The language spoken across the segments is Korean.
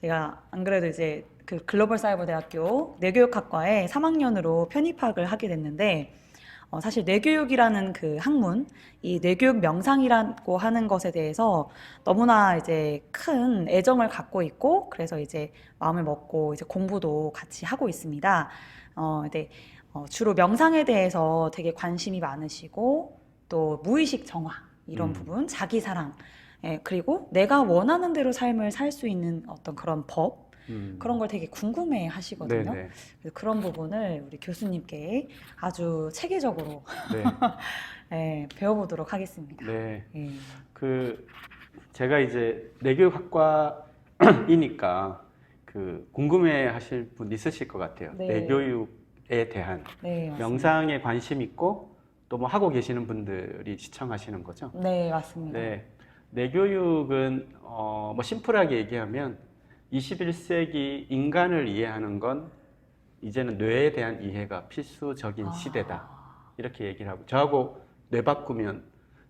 제가 안 그래도 이제 그 글로벌 사이버 대학교 뇌교육학과에 3학년으로 편입학을 하게 됐는데 사실 뇌교육이라는 그 학문, 이 뇌교육 명상이라고 하는 것에 대해서 너무나 이제 큰 애정을 갖고 있고, 그래서 이제 마음을 먹고 이제 공부도 같이 하고 있습니다. 근데 주로 명상에 대해서 되게 관심이 많으시고, 또 무의식 정화, 이런 부분, 자기 사랑, 예, 그리고 내가 원하는 대로 삶을 살 수 있는 어떤 그런 법, 그런 걸 되게 궁금해 하시거든요. 네네. 그래서 그런 부분을 우리 교수님께 아주 체계적으로 네. 예, 배워보도록 하겠습니다. 네. 예. 제가 이제 내교육학과이니까 궁금해 하실 분 있으실 것 같아요. 네. 내교육에 대한 네, 맞습니다. 명상에 관심 있고 또 뭐 하고 계시는 분들이 시청하시는 거죠. 네, 맞습니다. 네. 내교육은 뭐 심플하게 얘기하면 21세기 인간을 이해하는 건 이제는 뇌에 대한 이해가 필수적인 시대다. 이렇게 얘기를 하고, 저하고 뇌 바꾸면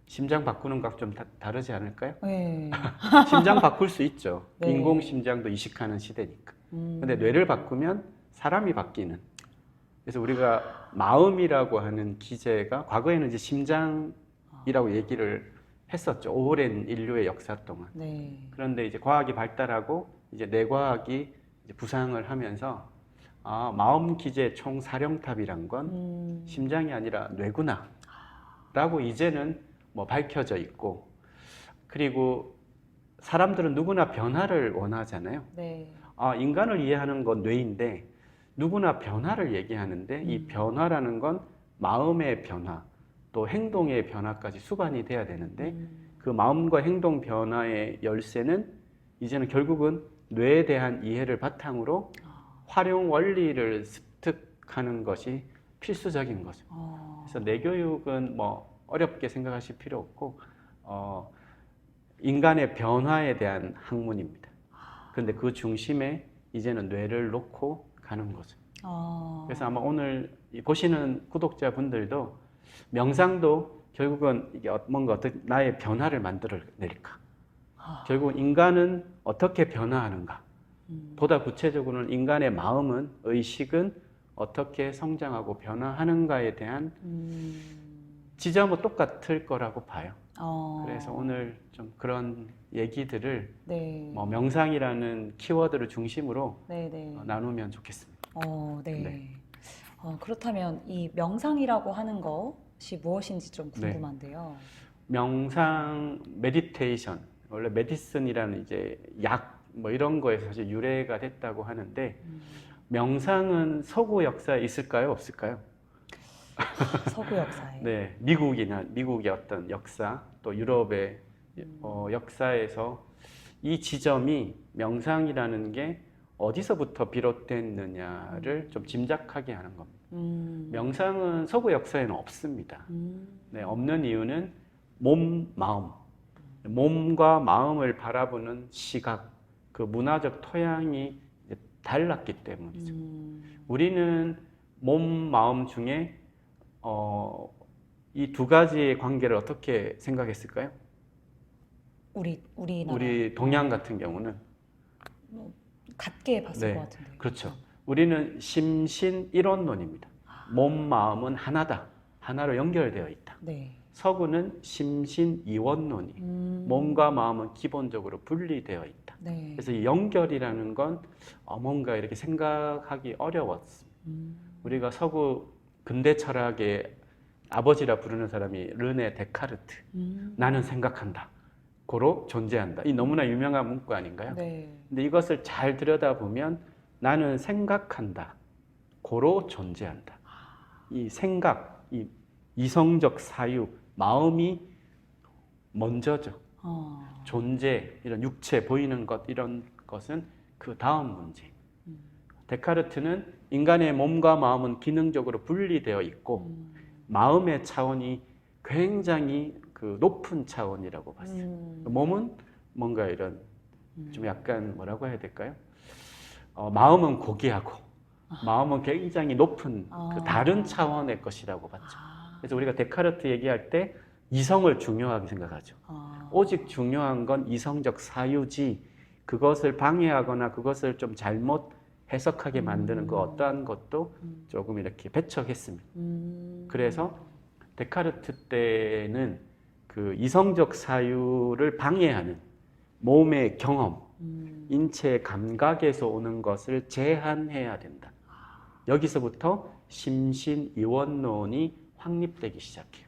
심장 바꾸는 것 좀 다르지 않을까요? 네. 심장 바꿀 수 있죠. 네. 인공 심장도 이식하는 시대니까. 근데 뇌를 바꾸면 사람이 바뀌는. 그래서 우리가 마음이라고 하는 기제가 과거에는 이제 심장이라고 얘기를 했었죠. 오랜 인류의 역사 동안. 네. 그런데 이제 과학이 발달하고 이제 뇌과학이 이제 부상을 하면서 마음 기제 총사령탑이란 건 심장이 아니라 뇌구나 라고 이제는 뭐 밝혀져 있고, 그리고 사람들은 누구나 변화를 원하잖아요. 네. 인간을 이해하는 건 뇌인데 누구나 변화를 얘기하는데 이 변화라는 건 마음의 변화 또 행동의 변화까지 수반이 돼야 되는데 그 마음과 행동 변화의 열쇠는 이제는 결국은 뇌에 대한 이해를 바탕으로 활용 원리를 습득하는 것이 필수적인 거죠. 그래서 뇌교육은 뭐 어렵게 생각하실 필요 없고 인간의 변화에 대한 학문입니다. 그런데 그 중심에 이제는 뇌를 놓고 가는 거죠. 그래서 아마 오늘 보시는 구독자분들도 명상도 결국은 이게 뭔가 어떤 나의 변화를 만들어낼까? 결국 인간은 어떻게 변화하는가? 보다 구체적으로는 인간의 마음은, 의식은 어떻게 성장하고 변화하는가에 대한 지점은 똑같을 거라고 봐요. 그래서 오늘 좀 그런 얘기들을 네. 뭐 명상이라는 키워드를 중심으로 네, 네. 나누면 좋겠습니다. 네. 네. 그렇다면 이 명상이라고 하는 것이 무엇인지 좀 네. 궁금한데요. 명상, 메디테이션, 원래 메디슨이라는 이제 약 뭐 이런 거에서 사실 유래가 됐다고 하는데 명상은 서구 역사에 있을까요? 없을까요? 서구 역사에. 네, 미국의 어떤 역사, 또 유럽의 역사에서 이 지점이 명상이라는 게 어디서부터 비롯됐느냐를 좀 짐작하게 하는 겁니다. 명상은 서구 역사에는 없습니다. 네, 없는 이유는 마음. 몸과 마음을 바라보는 시각, 그 문화적 토양이 달랐기 때문이죠. 우리는 몸, 마음 중에 이 두 가지의 관계를 어떻게 생각했을까요? 우리나라. 우리 동양 같은 경우는 같게 봤을 네, 것 같은데. 그렇죠. 우리는 심신일원론입니다. 몸, 마음은 하나다. 하나로 연결되어 있다. 네. 서구는 심신이원론이 몸과 마음은 기본적으로 분리되어 있다. 네. 그래서 이 연결이라는 건 뭔가 이렇게 생각하기 어려웠습니다. 우리가 서구 근대 철학의 아버지라 부르는 사람이 르네 데카르트. 나는 생각한다. 고로 존재한다. 이 너무나 유명한 문구 아닌가요? 네. 근데 이것을 잘 들여다보면 나는 생각한다. 고로 존재한다. 이 생각, 이 이성적 사유, 마음이 먼저죠. 존재, 이런 육체, 보이는 것, 이런 것은 그 다음 문제. 데카르트는 인간의 몸과 마음은 기능적으로 분리되어 있고 마음의 차원이 굉장히 그 높은 차원이라고 봤어요. 몸은 뭔가 이런 좀 약간 뭐라고 해야 될까요? 마음은 고귀하고 마음은 굉장히 높은 그 다른 차원의 것이라고 봤죠. 그래서 우리가 데카르트 얘기할 때 이성을 중요하게 생각하죠. 오직 중요한 건 이성적 사유지 그것을 방해하거나 그것을 좀 잘못 해석하게 만드는 그 어떠한 것도 조금 이렇게 배척했습니다. 그래서 데카르트 때는 그 이성적 사유를 방해하는 몸의 경험, 인체 감각에서 오는 것을 제한해야 된다. 여기서부터 심신이원론이 확립되기 시작해요.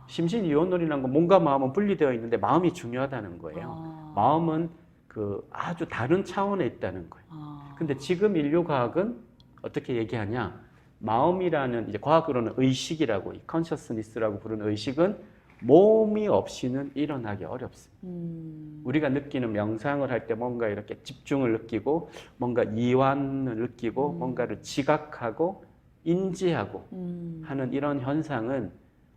심신이원론이라는 건 몸과 마음은 분리되어 있는데 마음이 중요하다는 거예요. 마음은 그 아주 다른 차원에 있다는 거예요. 근데 지금 인류과학은 어떻게 얘기하냐? 마음이라는 이제 과학으로는 의식이라고, 이 컨셔스니스라고 부르는 의식은 몸이 없이는 일어나기 어렵습니다. 우리가 느끼는 명상을 할 때 뭔가 이렇게 집중을 느끼고 뭔가 이완을 느끼고 뭔가를 지각하고 인지하고 하는 이런 현상은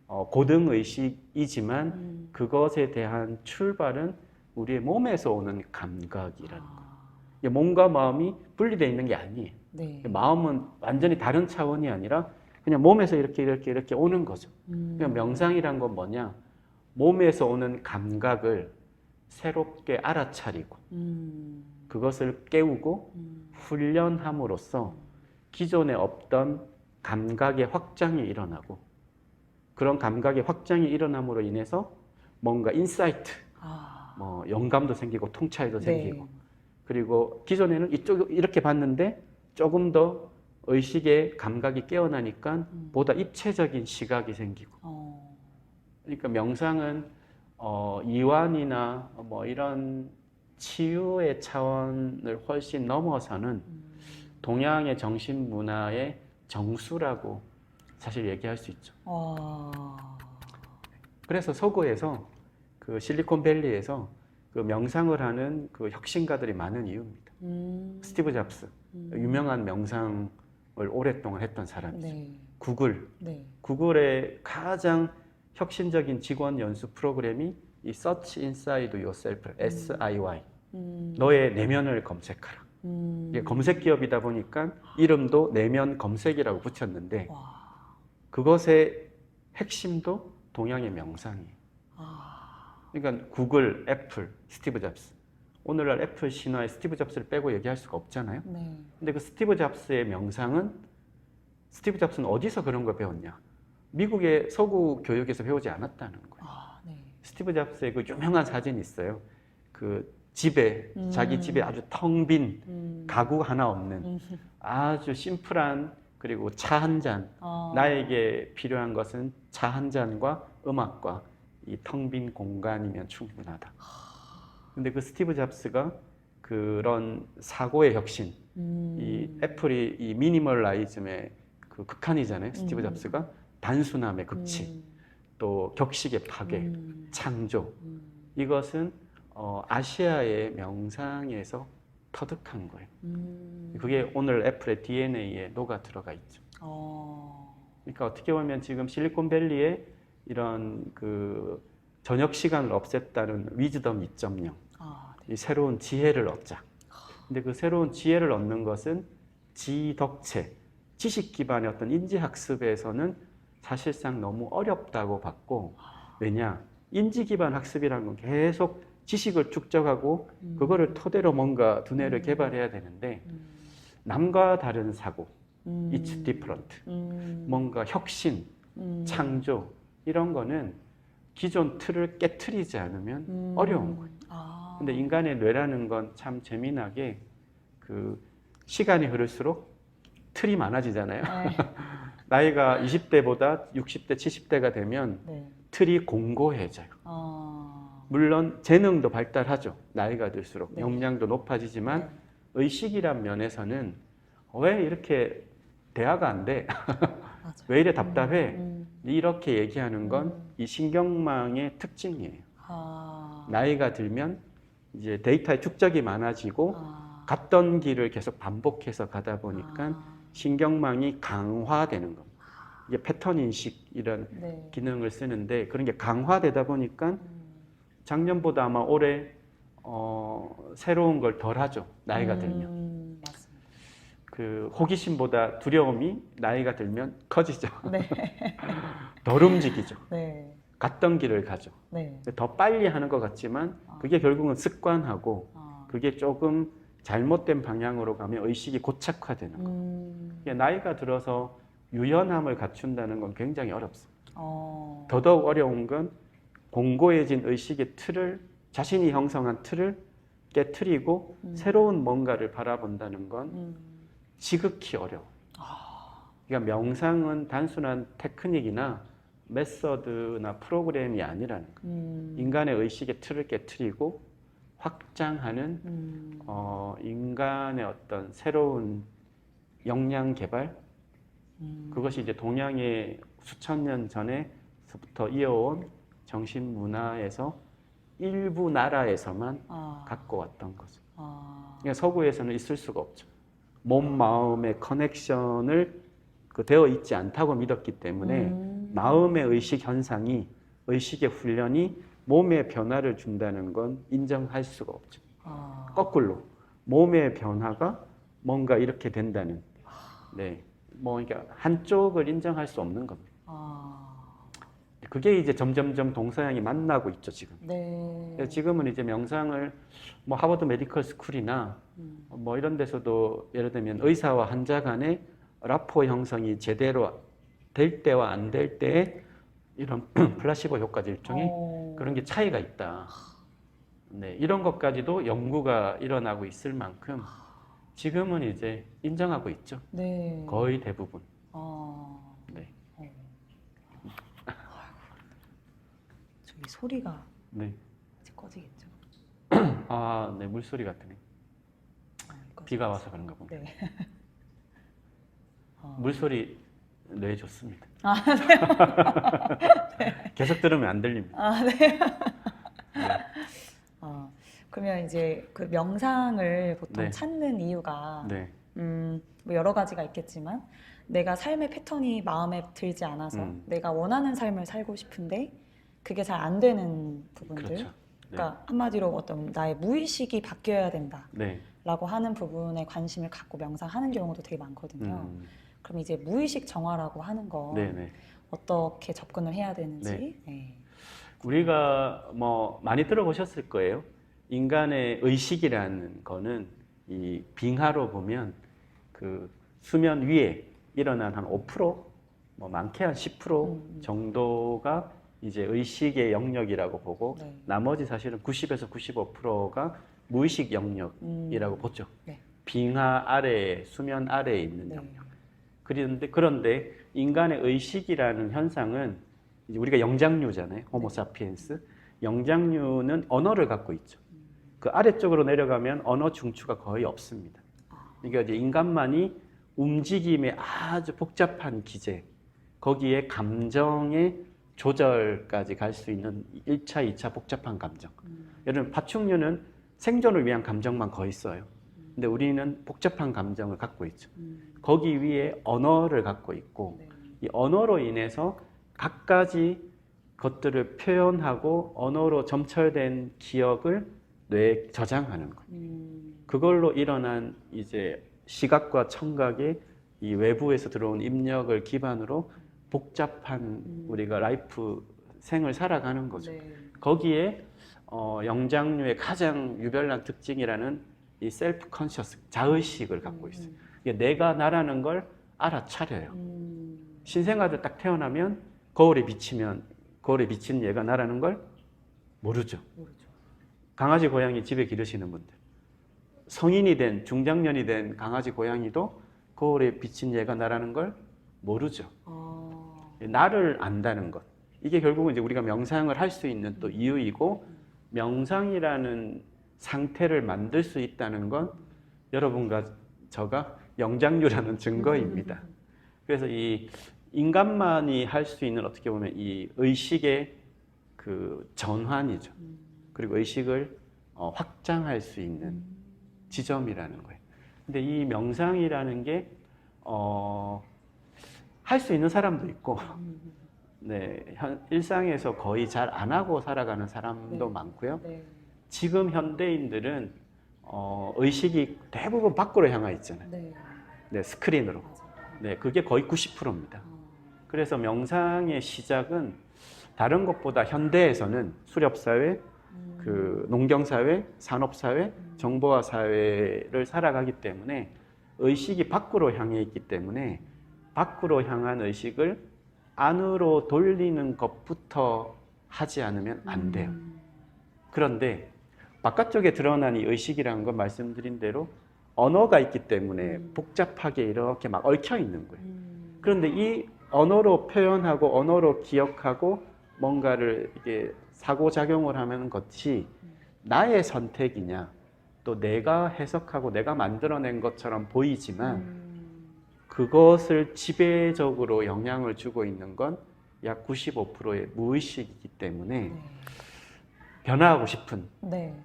고등의식이지만 그것에 대한 출발은 우리의 몸에서 오는 감각이라는 거예요. 몸과 마음이 분리되어 있는 게 아니에요. 네. 마음은 완전히 다른 차원이 아니라 그냥 몸에서 이렇게 오는 거죠. 그러니까 명상이란 건 뭐냐? 몸에서 오는 감각을 새롭게 알아차리고 그것을 깨우고 훈련함으로써 기존에 없던 감각의 확장이 일어나고 그런 감각의 확장이 일어남으로 인해서 뭔가 인사이트, 뭐 영감도 생기고 통찰도 생기고 그리고 기존에는 이쪽 이렇게 봤는데 조금 더 의식의 감각이 깨어나니까 보다 입체적인 시각이 생기고 그러니까 명상은 이완이나 뭐 이런 치유의 차원을 훨씬 넘어서는 동양의 정신 문화의 정수라고 사실 얘기할 수 있죠. 그래서 서구에서 그 실리콘밸리에서 그 명상을 하는 그 혁신가들이 많은 이유입니다. 스티브 잡스, 유명한 명상을 오랫동안 했던 사람이죠. 네. 구글, 네. 구글의 가장 혁신적인 직원 연수 프로그램이 이 Search Inside Yourself, SIY, 너의 내면을 검색하라. 이게 검색 기업이다 보니까 이름도 내면 검색이라고 붙였는데 그것의 핵심도 동양의 명상이에요. 그러니까 구글, 애플, 스티브 잡스. 오늘날 애플 신화에 스티브 잡스를 빼고 얘기할 수가 없잖아요. 네. 근데 그 스티브 잡스의 명상은 스티브 잡스는 어디서 그런 걸 배웠냐? 미국의 서구 교육에서 배우지 않았다는 거예요. 네. 스티브 잡스의 그 유명한 사진이 있어요. 그 집에 자기 집에 아주 텅 빈 가구 하나 없는 아주 심플한 그리고 차 한 잔. 나에게 필요한 것은 차 한 잔과 음악과 이 텅 빈 공간이면 충분하다. 근데 그 스티브 잡스가 그런 사고의 혁신, 이 애플이 이 미니멀라이즘의 그 극한이잖아요. 스티브 잡스가 단순함의 극치, 또 격식의 파괴, 창조. 이것은 아시아의 명상에서 터득한 거예요. 그게 오늘 애플의 DNA에 녹아 들어가 있죠. 그러니까 어떻게 보면 지금 실리콘밸리에 이런 그 저녁 시간을 없앴다는 위즈덤 2.0, 이 새로운 지혜를 얻자. 근데 그 새로운 지혜를 얻는 것은 지덕체, 지식 기반의 어떤 인지학습에서는 사실상 너무 어렵다고 봤고, 왜냐? 인지 기반 학습이라는 건 계속 지식을 축적하고 그거를 토대로 뭔가 두뇌를 개발해야 되는데 남과 다른 사고, it's different, 뭔가 혁신, 창조 이런 거는 기존 틀을 깨트리지 않으면 어려운 거예요. 근데 인간의 뇌라는 건 참 재미나게 그 시간이 흐를수록 틀이 많아지잖아요. 나이가 20대보다 60대, 70대가 되면 틀이 공고해져요. 물론 재능도 발달하죠. 나이가 들수록 역량도 높아지지만 의식이란 면에서는 왜 이렇게 대화가 안 돼? 왜 이래 답답해? 이렇게 얘기하는 건 이 신경망의 특징이에요. 나이가 들면 이제 데이터의 축적이 많아지고 갔던 길을 계속 반복해서 가다 보니까 신경망이 강화되는 겁니다. 이게 패턴 인식 이런 기능을 쓰는데 그런 게 강화되다 보니까 작년보다 아마 올해 새로운 걸 덜 하죠. 나이가 들면. 맞습니다. 그 호기심보다 두려움이 나이가 들면 커지죠. 네. 덜 움직이죠. 네. 갔던 길을 가죠. 네. 더 빨리 하는 것 같지만 그게 결국은 습관하고 그게 조금 잘못된 방향으로 가면 의식이 고착화되는 거예요. 이게 나이가 들어서 유연함을 갖춘다는 건 굉장히 어렵습니다. 더더욱 어려운 건 공고해진 의식의 틀을, 자신이 형성한 틀을 깨트리고 새로운 뭔가를 바라본다는 건 지극히 어려워요. 그러니까 명상은 단순한 테크닉이나 메서드나 프로그램이 아니라는 거예요. 인간의 의식의 틀을 깨트리고 확장하는 인간의 어떤 새로운 역량 개발, 그것이 이제 동양의 수천 년 전에부터 이어온 정신 문화에서 일부 나라에서만 갖고 왔던 거죠. 그러니까 서구에서는 있을 수가 없죠. 몸, 마음의 커넥션을 되어 있지 않다고 믿었기 때문에 마음의 의식 현상이, 의식의 훈련이 몸에 변화를 준다는 건 인정할 수가 없죠. 거꾸로 몸의 변화가 뭔가 이렇게 된다는, 네, 뭐 그러니까 한쪽을 인정할 수 없는 겁니다. 그게 이제 점점점 동서양이 만나고 있죠 지금. 네. 그래서 지금은 이제 명상을 뭐 하버드 메디컬 스쿨이나 뭐 이런 데서도 예를 들면 의사와 환자 간의 라포 형성이 제대로 될 때와 안 될 때에 이런 플라시보 효과제 일종의 그런 게 차이가 있다. 네, 이런 것까지도 연구가 일어나고 있을 만큼 지금은 이제 인정하고 있죠. 네. 거의 대부분. 네. 저기 소리가 네. 이제 꺼지겠죠. 아, 네, 물소리 같으네. 비가 와서 그런가 봅니다. 네. 물소리 뇌 좋습니다. 네. 계속 들으면 안 들립니다. 네. 네. 그러면 이제 그 명상을 보통 네. 찾는 이유가 네. 뭐 여러 가지가 있겠지만 내가 삶의 패턴이 마음에 들지 않아서 내가 원하는 삶을 살고 싶은데 그게 잘 안 되는 부분들. 그렇죠. 네. 그러니까 한마디로 어떤 나의 무의식이 바뀌어야 된다라고 네. 하는 부분에 관심을 갖고 명상하는 경우도 되게 많거든요. 그럼 이제 무의식 정화라고 하는 건 네네. 어떻게 접근을 해야 되는지. 네. 네. 우리가 뭐 많이 들어보셨을 거예요. 인간의 의식이라는 거는 이 빙하로 보면 그 수면 위에 일어난 한 5%, 뭐 많게 한 10% 정도가 이제 의식의 영역이라고 보고 네. 나머지 사실은 90에서 95%가 무의식 영역이라고 보죠. 네. 빙하 아래에, 수면 아래에 있는 네. 영역. 그런데 인간의 의식이라는 현상은 이제 우리가 영장류잖아요. 호모사피엔스. 영장류는 언어를 갖고 있죠. 그 아래쪽으로 내려가면 언어 중추가 거의 없습니다. 그러니까 이제 인간만이 움직임의 아주 복잡한 기제, 거기에 감정의 조절까지 갈 수 있는 1차, 2차 복잡한 감정. 예를 들면 파충류는 생존을 위한 감정만 거의 써요. 근데 우리는 복잡한 감정을 갖고 있죠. 거기 위에 언어를 갖고 있고 네. 이 언어로 인해서 갖가지 것들을 표현하고 언어로 점철된 기억을 뇌에 저장하는 거예요. 그걸로 일어난 이제 시각과 청각의 이 외부에서 들어온 입력을 기반으로 복잡한 우리가 라이프 생을 살아가는 거죠. 네. 거기에 영장류의 가장 유별난 특징이라는 이 셀프 컨셔스, 자의식을 갖고 있어요. 이게 내가 나라는 걸 알아차려요. 신생아들 딱 태어나면 거울에 비친 얘가 나라는 걸 모르죠. 강아지, 고양이 집에 기르시는 분들. 성인이 된, 중장년이 된 강아지, 고양이도 거울에 비친 얘가 나라는 걸 모르죠. 나를 안다는 것. 이게 결국은 이제 우리가 명상을 할 수 있는 또 이유이고, 명상이라는 상태를 만들 수 있다는 건 여러분과 저가 영장류라는 증거입니다. 그래서 이 인간만이 할 수 있는 어떻게 보면 이 의식의 그 전환이죠. 그리고 의식을 확장할 수 있는 지점이라는 거예요. 근데 이 명상이라는 게 할 수 있는 사람도 있고, 네, 일상에서 거의 잘 안 하고 살아가는 사람도 네. 많고요. 네. 지금 현대인들은 의식이 대부분 밖으로 향해 있잖아요. 네. 네, 스크린으로. 네, 그게 거의 90%입니다. 그래서 명상의 시작은 다른 것보다 현대에서는 수렵사회, 그 농경사회, 산업사회, 정보화 사회를 살아가기 때문에 의식이 밖으로 향해 있기 때문에 밖으로 향한 의식을 안으로 돌리는 것부터 하지 않으면 안 돼요. 그런데 바깥쪽에 드러난 이 의식이라는 건 말씀드린 대로 언어가 있기 때문에 복잡하게 이렇게 막 얽혀 있는 거예요. 그런데 이 언어로 표현하고 언어로 기억하고 뭔가를 이게 상호작용을 하는 것이 나의 선택이냐, 또 내가 해석하고 내가 만들어낸 것처럼 보이지만 그것을 지배적으로 영향을 주고 있는 건 약 95%의 무의식이기 때문에 변화하고 싶은 네.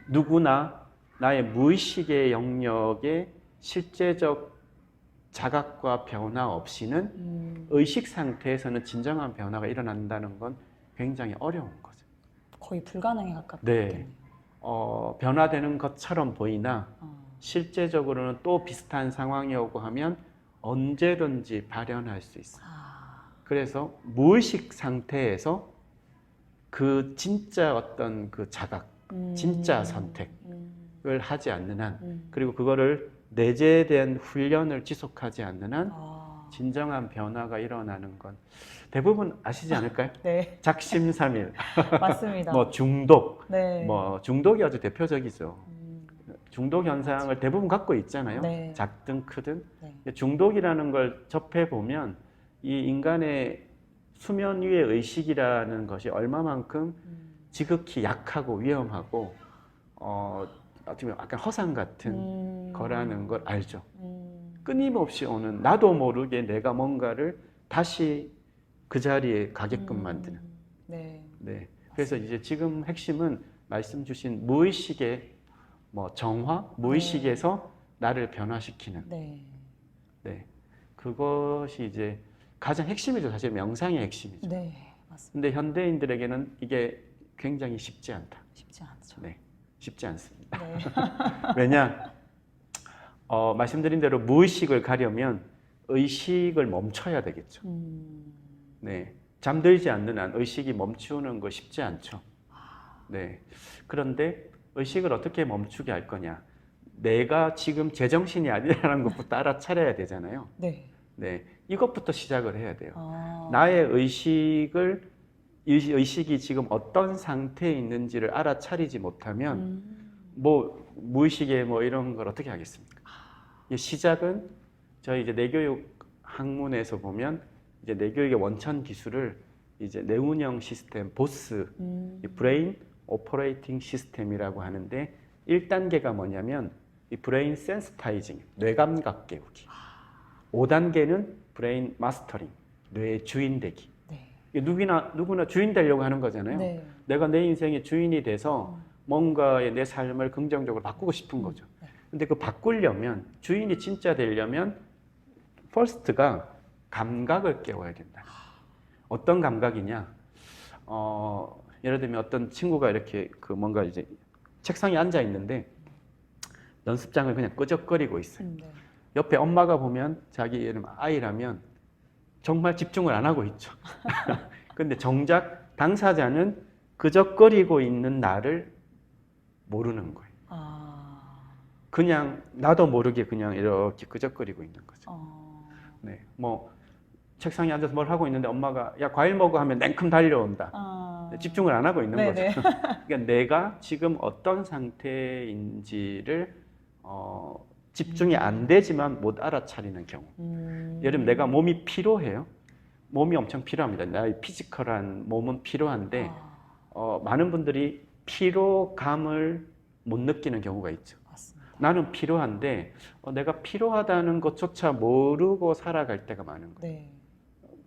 누구나 나의 무의식의 영역에 실제적 자각과 변화 없이는 의식 상태에서는 진정한 변화가 일어난다는 건 굉장히 어려운 거죠. 거의 불가능에 가깝겠네요. 네. 변화되는 것처럼 보이나 실제적으로는 또 비슷한 상황이 오고 하면 언제든지 발현할 수 있어요. 그래서 무의식 상태에서 그 진짜 어떤 그 자각, 진짜 선택을 하지 않는 한, 그리고 그거를 내재된 훈련을 지속하지 않는 한 진정한 변화가 일어나는 건 대부분 아시지 않을까요? 네. 작심삼일, 맞습니다. 뭐 중독, 네. 뭐 중독이 아주 대표적이죠. 중독 현상을 대부분 갖고 있잖아요. 네. 작든 크든. 네. 중독이라는 걸 접해 보면 이 인간의 수면 위의 의식이라는 것이 얼마만큼 지극히 약하고 위험하고 어떻게 보면 약간 허상 같은 거라는 걸 알죠. 끊임없이 오는 나도 모르게 내가 뭔가를 다시 그 자리에 가게끔 만드는. 네. 네. 그래서 이제 지금 핵심은 말씀 주신 무의식의 뭐 정화, 무의식에서 나를 변화시키는. 네. 네. 그것이 이제 가장 핵심이죠. 사실 명상의 핵심이죠. 네. 맞습니다. 근데 현대인들에게는 이게 굉장히 쉽지 않다. 쉽지 않죠. 네. 쉽지 않습니다. 네. 왜냐? 말씀드린 대로 무의식을 가려면 의식을 멈춰야 되겠죠. 네. 잠들지 않는 한 의식이 멈추는 거 쉽지 않죠. 네. 그런데 의식을 어떻게 멈추게 할 거냐? 내가 지금 제정신이 아니라는 것부터 알아차려야 되잖아요. 네. 네. 이것부터 시작을 해야 돼요. 아. 나의 의식이 지금 어떤 상태에 있는지를 알아차리지 못하면 뭐 무의식에 뭐 이런 걸 어떻게 하겠습니까? 이 시작은 저희 이제 내교육 학문에서 보면 이제 내교육의 원천 기술을 이제 뇌운영 시스템 보스 브레인 오퍼레이팅 시스템이라고 하는데 1단계가 뭐냐면 이 브레인 센스타이징 뇌감각 깨우기 5단계는 브레인 마스터링 뇌의 주인 되기 네. 누구나 주인 되려고 하는 거잖아요. 네. 내가 내 인생의 주인이 돼서 뭔가의 내 삶을 긍정적으로 바꾸고 싶은 거죠. 근데 그 바꾸려면 주인이 진짜 되려면 퍼스트가 감각을 깨워야 된다. 어떤 감각이냐? 예를 들면 어떤 친구가 이렇게 그 뭔가 이제 책상에 앉아 있는데 연습장을 그냥 끄적거리고 있어요. 네. 옆에 엄마가 보면 자기 예를 들면 아이라면 정말 집중을 안 하고 있죠. 근데 정작 당사자는 끄적거리고 있는 나를 모르는 거예요. 그냥 나도 모르게 그냥 이렇게 끄적거리고 있는 거죠. 네, 뭐 책상에 앉아서 뭘 하고 있는데 엄마가 야 과일 먹어 하면 냉큼 달려온다. 집중을 안 하고 있는 네네. 거죠. 그러니까 내가 지금 어떤 상태인지를 집중이 안 되지만 못 알아차리는 경우. 예를 들면 내가 몸이 피로해요. 몸이 엄청 필요합니다. 나의 피지컬한 몸은 필요한데 많은 분들이 피로감을 못 느끼는 경우가 있죠. 맞습니다. 나는 필요한데 내가 필요하다는 것조차 모르고 살아갈 때가 많은 거예요. 네.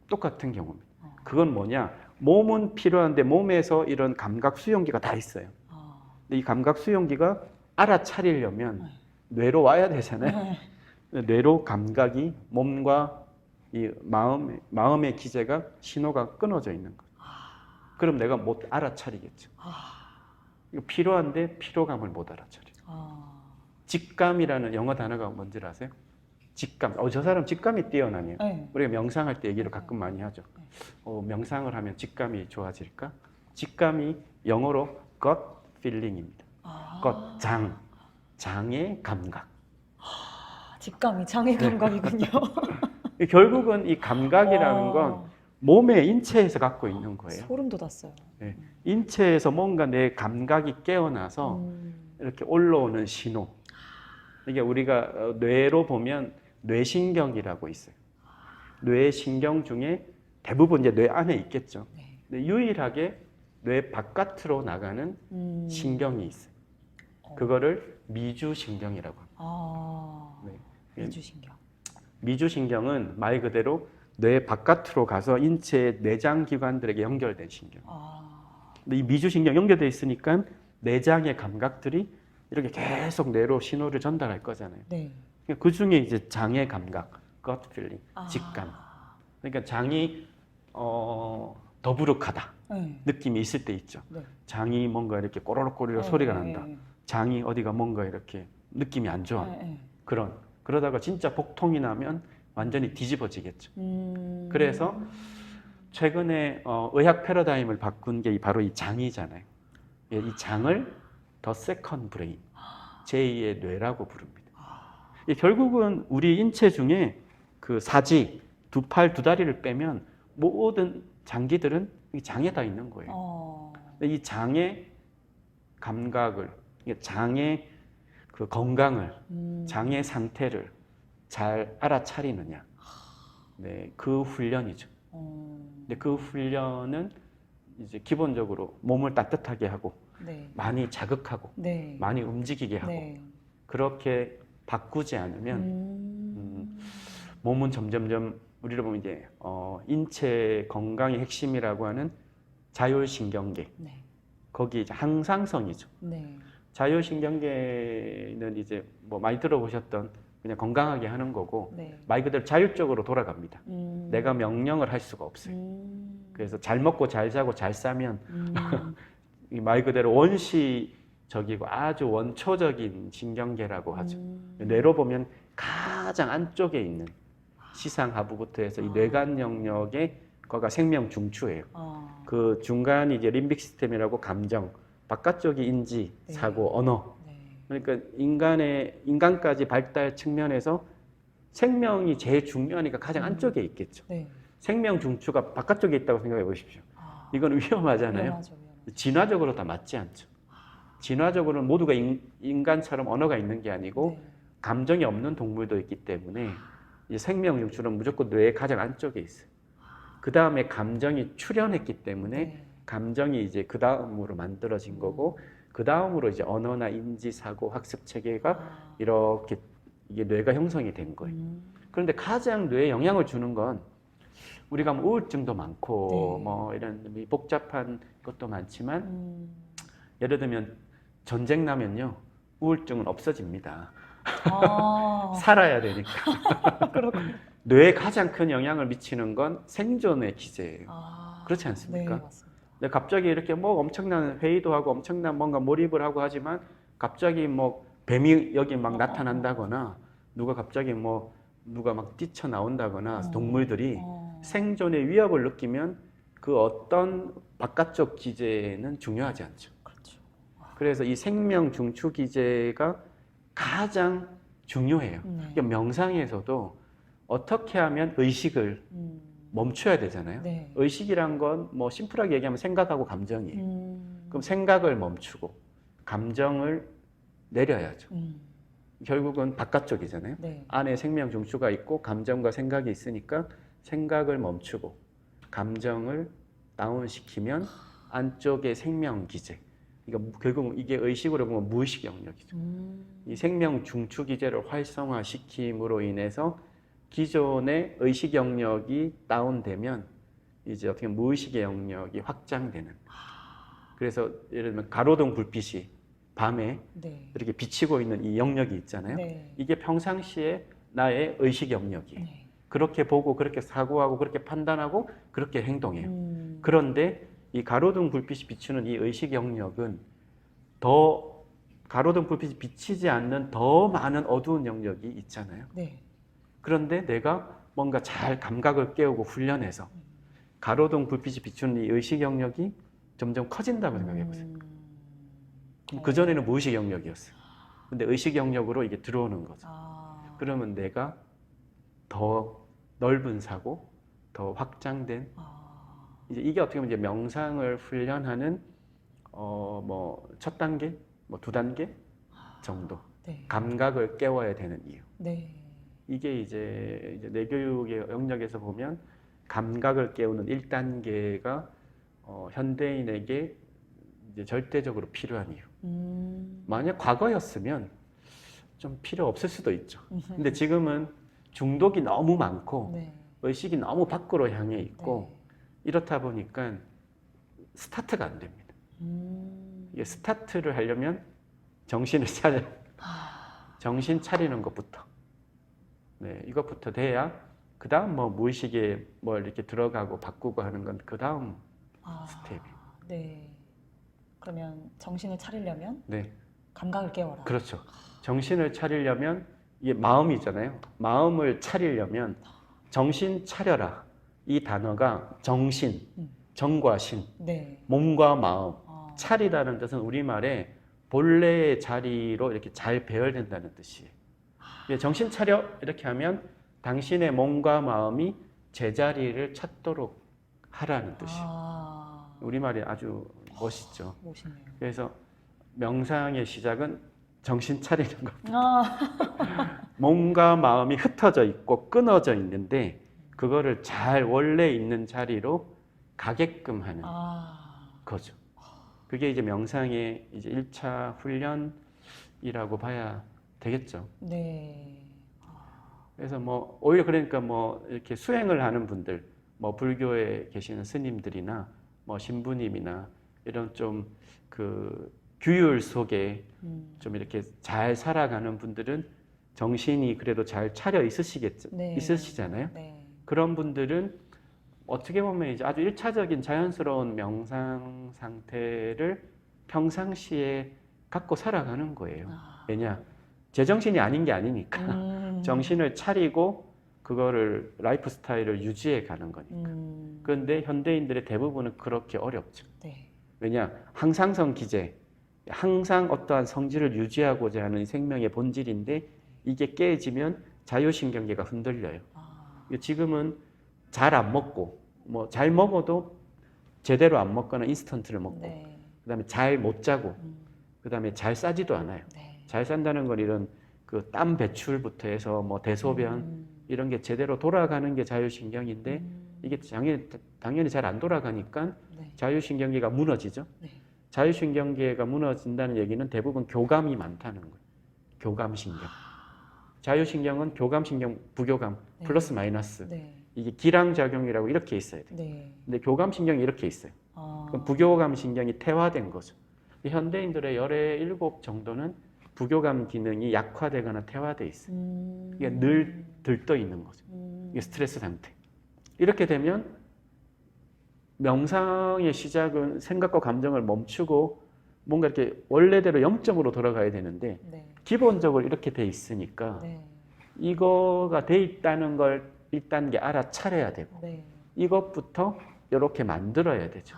똑같은 경우입니다. 그건 뭐냐? 몸은 필요한데 몸에서 이런 감각 수용기가 다 있어요. 근데 이 감각 수용기가 알아차리려면 뇌로 와야 되잖아요. 뇌로 감각이 몸과 이 마음의 기제가 신호가 끊어져 있는 거예요. 그럼 내가 못 알아차리겠죠. 이거 필요한데 피로감을 못 알아차려. 직감이라는 영어 단어가 뭔지 아세요? 직감. 저 사람 직감이 뛰어나네요. 네. 우리가 명상할 때 얘기를 가끔 많이 하죠. 명상을 하면 직감이 좋아질까? 직감이 영어로 gut feeling입니다. got 장. 장의 감각. 직감이 장의 감각이군요. 결국은 이 감각이라는 건 몸의 인체에서 갖고 있는 거예요. 소름 돋았어요. 네. 인체에서 뭔가 내 감각이 깨어나서 이렇게 올라오는 신호. 이게 우리가 뇌로 보면 뇌신경이라고 있어요. 뇌신경 중에 대부분 이제 뇌 안에 있겠죠. 네. 근데 유일하게 뇌 바깥으로 나가는 신경이 있어요. 그거를 미주신경이라고 합니다. 네. 미주신경. 미주신경은 말 그대로 뇌 바깥으로 가서 인체의 내장 기관들에게 연결된 신경. 근데 이 미주신경 연결돼 있으니까 내장의 감각들이 이렇게 계속 뇌로 신호를 전달할 거잖아요. 네. 그 중에 이제 장의 감각, gut feeling, 직감. 그러니까 장이 더부룩하다 네. 느낌이 있을 때 있죠. 네. 장이 뭔가 이렇게 꼬르륵꼬르륵 소리가 난다. 장이 어디가 뭔가 이렇게 느낌이 안 좋아. 그러다가 진짜 복통이 나면 완전히 뒤집어지겠죠. 그래서 최근에 의학 패러다임을 바꾼 게 바로 이 장이잖아요. 이 장을 더 세컨 브레인, 제2의 뇌라고 부릅니다. 결국은 우리 인체 중에 그 사지, 두 팔, 두 다리를 빼면 모든 장기들은 이 장에 다 있는 거예요. 이 장의 감각을, 장의 그 건강을, 장의 상태를 잘 알아차리느냐. 네, 그 훈련이죠. 근데 그 훈련은 이제 기본적으로 몸을 따뜻하게 하고, 네. 많이 자극하고, 네. 많이 움직이게 하고, 네. 그렇게 바꾸지 않으면 몸은 점점점 우리로 보면 이제 인체 건강의 핵심이라고 하는 자율신경계. 네. 거기 이제 항상성이죠. 네. 자율신경계는 이제 뭐 많이 들어보셨던 그냥 건강하게 하는 거고 네. 말 그대로 자율적으로 돌아갑니다. 내가 명령을 할 수가 없어요. 그래서 잘 먹고 잘 자고 잘 싸면 이 말 그대로 원시적이고 아주 원초적인 신경계라고 하죠. 뇌로 보면 가장 안쪽에 있는 시상하부부터 해서 이 뇌관 영역에 거가 생명 중추예요. 그 중간이 이제 림빅 시스템이라고 감정, 바깥쪽이 인지, 네. 사고, 언어. 네. 그러니까 인간까지 발달 측면에서 생명이 제일 중요하니까 가장 안쪽에 있겠죠. 네. 생명 중추가 바깥쪽에 있다고 생각해 보십시오. 이건 위험하잖아요. 위험하죠. 진화적으로 다 맞지 않죠. 진화적으로는 모두가 인간처럼 언어가 있는 게 아니고 네. 감정이 없는 동물도 있기 때문에 이 생명 중추는 무조건 뇌의 가장 안쪽에 있어요. 그 다음에 감정이 출현했기 때문에 네. 감정이 이제 그 다음으로 만들어진 거고 그 다음으로 이제 언어나 인지, 사고, 학습 체계가 이렇게 이게 뇌가 형성이 된 거예요. 그런데 가장 뇌에 영향을 주는 건 우리가 뭐 우울증도 많고 네. 뭐 이런 복잡한 것도 많지만 예를 들면 전쟁 나면요 우울증은 없어집니다. 살아야 되니까. 그렇군요. 뇌에 가장 큰 영향을 미치는 건 생존의 기제예요. 그렇지 않습니까? 네, 맞습니다. 근데 갑자기 이렇게 뭐 엄청난 회의도 하고 엄청난 뭔가 몰입을 하고 하지만 갑자기 뭐 뱀이 여기 막 나타난다거나 누가 갑자기 뭐 누가 막 뛰쳐나온다거나 동물들이 생존의 위협을 느끼면 그 어떤 바깥쪽 기제는 중요하지 않죠. 그렇죠. 그래서 이 생명 중추 기제가 가장 중요해요. 네. 그러니까 명상에서도 어떻게 하면 의식을 멈춰야 되잖아요. 네. 의식이란 건 뭐 심플하게 얘기하면 생각하고 감정이에요. 그럼 생각을 멈추고 감정을 내려야죠. 결국은 바깥쪽이잖아요. 네. 안에 생명 중추가 있고 감정과 생각이 있으니까 생각을 멈추고 감정을 다운시키면 안쪽에 생명 기제. 그러니까 결국 이게 의식으로 보면 무의식 영역이죠. 이 생명 중추 기제를 활성화시킴으로 인해서 기존의 의식 영역이 다운되면 이제 어떻게 보면 무의식의 영역이 확장되는. 그래서 예를 들면 가로등 불빛이 밤에 네. 이렇게 비치고 있는 이 영역이 있잖아요. 네. 이게 평상시에 나의 의식 영역이에요. 네. 그렇게 보고 그렇게 사고하고 그렇게 판단하고 그렇게 행동해요. 그런데 이 가로등 불빛이 비추는 이 의식 영역은 더 가로등 불빛이 비치지 않는 더 많은 어두운 영역이 있잖아요. 네. 그런데 내가 뭔가 잘 감각을 깨우고 훈련해서 가로등 불빛이 비추는 이 의식 영역이 점점 커진다고 생각해 보세요. 그전에는 무의식 영역이었어요. 근데 의식 영역으로 이게 들어오는 거죠. 그러면 내가 더 넓은 사고, 더 확장된 이제 이게 어떻게 보면 이제 명상을 훈련하는 뭐 첫 단계, 뭐 두 단계 정도 네. 감각을 깨워야 되는 이유. 네. 이게 이제 뇌교육의 영역에서 보면 감각을 깨우는 1단계가 현대인에게 이제 절대적으로 필요한 이유. 만약 과거였으면 좀 필요 없을 수도 있죠. 근데 지금은 중독이 너무 많고 네. 의식이 너무 밖으로 향해 있고 네. 이렇다 보니까 스타트가 안 됩니다. 이게 스타트를 하려면 정신을 정신 차리는 것부터. 네, 이것부터 돼야 그 다음 뭐 무의식에 뭘 이렇게 들어가고 바꾸고 하는 건 그 다음 스텝이에요. 네. 그러면 정신을 차리려면 네, 감각을 깨워라. 그렇죠. 정신을 차리려면 이게 마음이잖아요. 마음을 차리려면 정신 차려라. 이 단어가 정신, 정과 신, 네. 몸과 마음, 차리다는 뜻은 우리말에 본래의 자리로 이렇게 잘 배열된다는 뜻이에요. 정신 차려 이렇게 하면 당신의 몸과 마음이 제자리를 찾도록 하라는 뜻이에요. 우리말이 아주 멋있죠. 멋있네요. 그래서 명상의 시작은 정신 차리는 것. 몸과 마음이 흩어져 있고 끊어져 있는데 그거를 잘 원래 있는 자리로 가게끔 하는 거죠. 그게 이제 명상의 이제 1차 훈련이라고 봐야 되겠죠. 네. 그래서 뭐 오히려 그러니까 뭐 이렇게 수행을 하는 분들, 뭐 불교에 계시는 스님들이나 뭐 신부님이나 이런 좀 그 규율 속에 좀 이렇게 잘 살아가는 분들은 정신이 그래도 잘 차려 있으시잖아요. 네. 그런 분들은 어떻게 보면 이제 아주 1차적인 자연스러운 명상 상태를 평상시에 갖고 살아가는 거예요. 왜냐? 제정신이 아닌 게 아니니까. 정신을 차리고 그거를 라이프 스타일을 유지해 가는 거니까. 그런데 현대인들의 대부분은 그렇게 어렵죠. 네. 왜냐? 항상성 기제, 항상 어떠한 성질을 유지하고자 하는 생명의 본질인데 이게 깨지면 자율신경계가 흔들려요. 지금은 잘 안 먹고 뭐 잘 먹어도 제대로 안 먹거나 인스턴트를 먹고 네. 그다음에 잘 못 자고 그다음에 잘 싸지도 않아요. 네. 잘 산다는 건 이런 그 땀 배출부터 해서 뭐 대소변 이런 게 제대로 돌아가는 게 자율신경인데 이게 당연히 잘 안 돌아가니까 네. 자율신경계가 무너지죠. 네. 자율신경계가 무너진다는 얘기는 대부분 교감이 많다는 거예요. 교감신경. 자율신경은 교감신경, 부교감, 네. 플러스 마이너스. 네. 이게 기량작용이라고 이렇게 있어야 돼요. 네. 근데 교감신경이 이렇게 있어요. 그럼 부교감신경이 퇴화된 거죠. 현대인들의 열의 7 정도는 부교감 기능이 약화되거나 퇴화돼 있어요. 이게 늘 들떠 있는 거죠. 이게 스트레스 상태. 이렇게 되면 명상의 시작은 생각과 감정을 멈추고 뭔가 이렇게 원래대로 0점으로 돌아가야 되는데 네. 기본적으로 이렇게 돼 있으니까 네. 이거가 돼 있다는 걸 1단계 알아차려야 되고 네. 이것부터 이렇게 만들어야 되죠.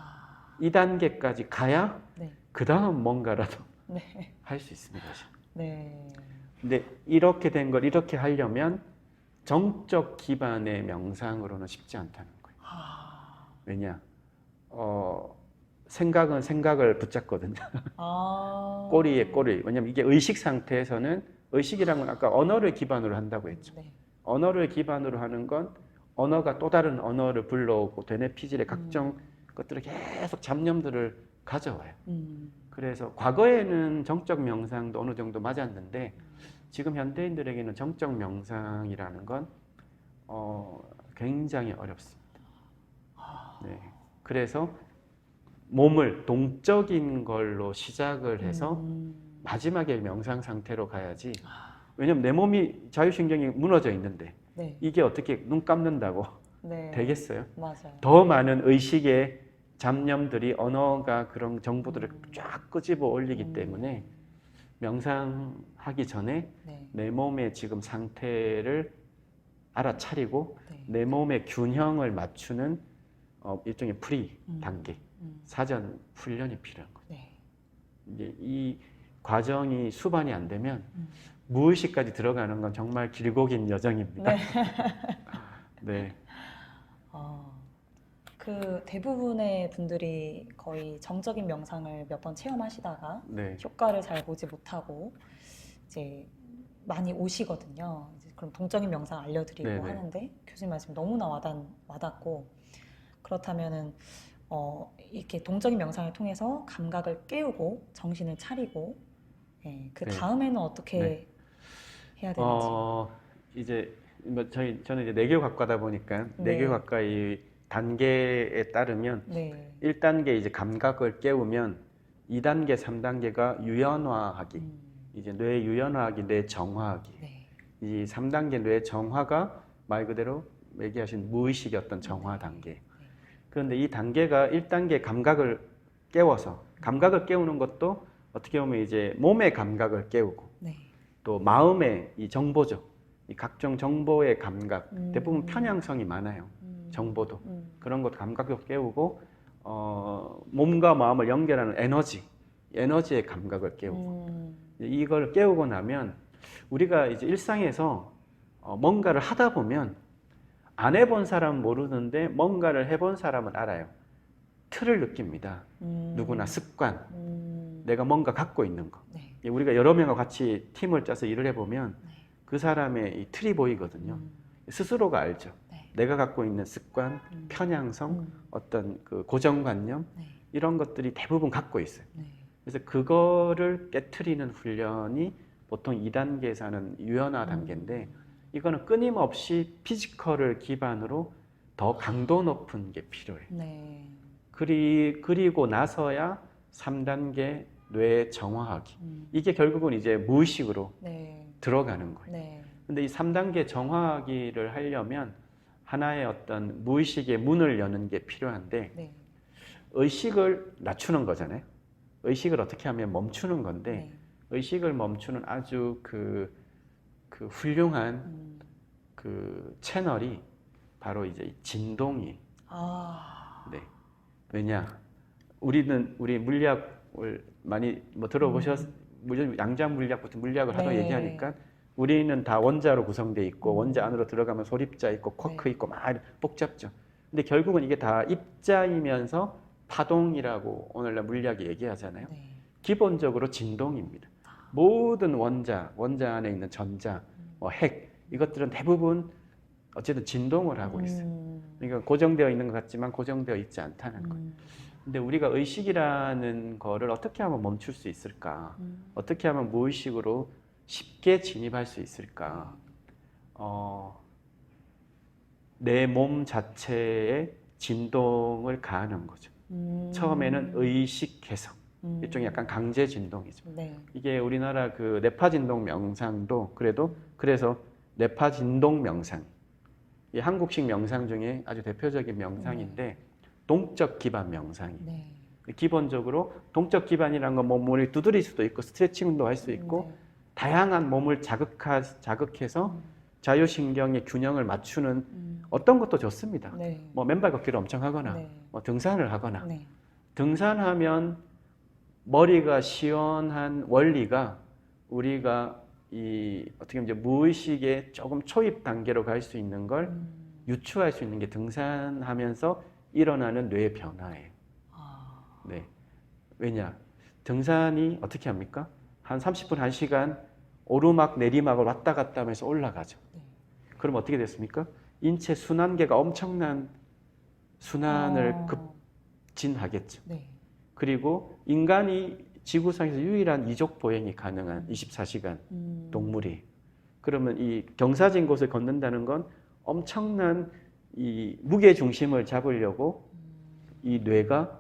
2단계까지 가야 네. 그 다음 뭔가라도 네. 할 수 있습니다. 네. 근데 이렇게 된 걸 이렇게 하려면 정적 기반의 명상으로는 쉽지 않다는 거예요. 왜냐? 생각은 생각을 붙잡거든요. 꼬리에 꼬리. 왜냐면 이게 의식 상태에서는 의식이란 건 아까 언어를 기반으로 한다고 했죠. 네. 언어를 기반으로 하는 건 언어가 또 다른 언어를 불러오고 되뇌피질의 각종 것들을 계속 잡념들을 가져와요. 그래서 과거에는 정적 명상도 어느 정도 맞았는데 지금 현대인들에게는 정적 명상이라는 건 굉장히 어렵습니다. 네. 그래서 몸을 동적인 걸로 시작을 해서 마지막에 명상 상태로 가야지. 왜냐면 내 몸이 자율신경이 무너져 있는데 네. 이게 어떻게 눈 감는다고 네. 되겠어요? 맞아요. 더 많은 의식의 잡념들이 언어가 그런 정보들을 쫙 끄집어 올리기 때문에 명상하기 전에 네. 내 몸의 지금 상태를 알아차리고 네. 내 몸의 균형을 맞추는 일종의 프리 단계, 사전 훈련이 필요한 거죠. 네. 이제 이 과정이 수반이 안 되면 음. 무의식까지 들어가는 건 정말 길고 긴 여정입니다. 네. 네. 그 대부분의 분들이 거의 정적인 명상을 몇 번 체험하시다가 네. 효과를 잘 보지 못하고 이제 많이 오시거든요. 이제 그럼 동적인 명상 알려드리고 네네. 하는데 교수님 말씀 너무나 와닿고 그렇다면은 이렇게 동적인 명상을 통해서 감각을 깨우고 정신을 차리고 그 네. 다음에는 어떻게 네. 해야 되는지. 이제 뭐 저는 이제 내교학과다 보니까 네. 내교학과의 단계에 따르면 네. 1단계 이제 감각을 깨우면 2단계, 3단계가 유연화하기. 이제 뇌 유연화하기, 뇌 정화하기. 네. 이 3단계 뇌 정화가 말 그대로 얘기하신 무의식의 어떤 정화 단계. 그런데 이 단계가 1단계 감각을 깨워서 감각을 깨우는 것도 어떻게 보면 이제 몸의 감각을 깨우고 네. 또 마음의 이 정보죠. 이 각종 정보의 감각, 대부분 편향성이 많아요. 정보도. 그런 것 감각도 깨우고 몸과 마음을 연결하는 에너지의 감각을 깨우고 이걸 깨우고 나면 우리가 이제 일상에서 뭔가를 하다 보면 안 해본 사람은 모르는데 뭔가를 해본 사람은 알아요. 틀을 느낍니다. 누구나 습관, 내가 뭔가 갖고 있는 거. 네. 우리가 여러 명과 같이 팀을 짜서 일을 해보면 네. 그 사람의 이 틀이 보이거든요. 스스로가 알죠. 네. 내가 갖고 있는 습관, 편향성, 어떤 그 고정관념 네. 이런 것들이 대부분 갖고 있어요. 네. 그래서 그거를 깨트리는 훈련이 보통 2단계에서 하는 유연화 단계인데 이거는 끊임없이 피지컬을 기반으로 더 강도 높은 게 필요해요. 네. 그리고 나서야 3단계 뇌 정화하기. 이게 결국은 이제 무의식으로 네. 들어가는 거예요. 네. 근데 이 3단계 정화하기를 하려면 하나의 어떤 무의식의 문을 여는 게 필요한데 네. 의식을 낮추는 거잖아요. 의식을 어떻게 하면 멈추는 건데 네. 의식을 멈추는 아주 그 훌륭한 그 채널이 바로 이제 진동이. 네. 왜냐? 우리 물리학을 많이 뭐 양자 물리학부터 물리학을 하도 네. 얘기하니까 우리는 다 원자로 구성되어 있고 원자 안으로 들어가면 소립자 있고 쿼크 네. 있고 막 복잡죠. 근데 결국은 이게 다 입자이면서 파동이라고 오늘날 물리학이 얘기하잖아요. 네. 기본적으로 진동입니다. 모든 원자 안에 있는 전자, 핵 이것들은 대부분 어쨌든 진동을 하고 있어요. 그러니까 고정되어 있는 것 같지만 고정되어 있지 않다는 거예요. 근데 우리가 의식이라는 거를 어떻게 하면 멈출 수 있을까? 어떻게 하면 무의식으로 쉽게 진입할 수 있을까? 내 몸 자체에 진동을 가하는 거죠. 처음에는 의식해서 일종의 약간 강제 진동이죠. 네. 이게 우리나라 그 뇌파 진동 명상도 그래서 뇌파 진동 명상. 이 한국식 명상 중에 아주 대표적인 명상인데 동적 기반 명상이에요. 네. 기본적으로 동적 기반이라는 건 몸을 두드릴 수도 있고 스트레칭 운동 할 수 있고 네. 다양한 몸을 자극해서 자율신경의 균형을 맞추는 어떤 것도 좋습니다. 네. 뭐 맨발 걷기를 엄청 하거나 네. 뭐 등산을 하거나 네. 등산하면 머리가 시원한 원리가 우리가 이 어떻게 보면 이제 무의식의 조금 초입 단계로 갈 수 있는 걸 유추할 수 있는 게 등산하면서 일어나는 뇌의 변화예요. 네. 왜냐? 등산이 어떻게 합니까? 한 30분, 1시간 오르막, 내리막을 왔다 갔다 하면서 올라가죠. 네. 그럼 어떻게 됐습니까? 인체 순환계가 엄청난 순환을 급진하겠죠. 네. 그리고 인간이 지구상에서 유일한 이족 보행이 가능한 24시간 동물이. 그러면 이 경사진 곳을 걷는다는 건 엄청난 이 무게 중심을 잡으려고 이 뇌가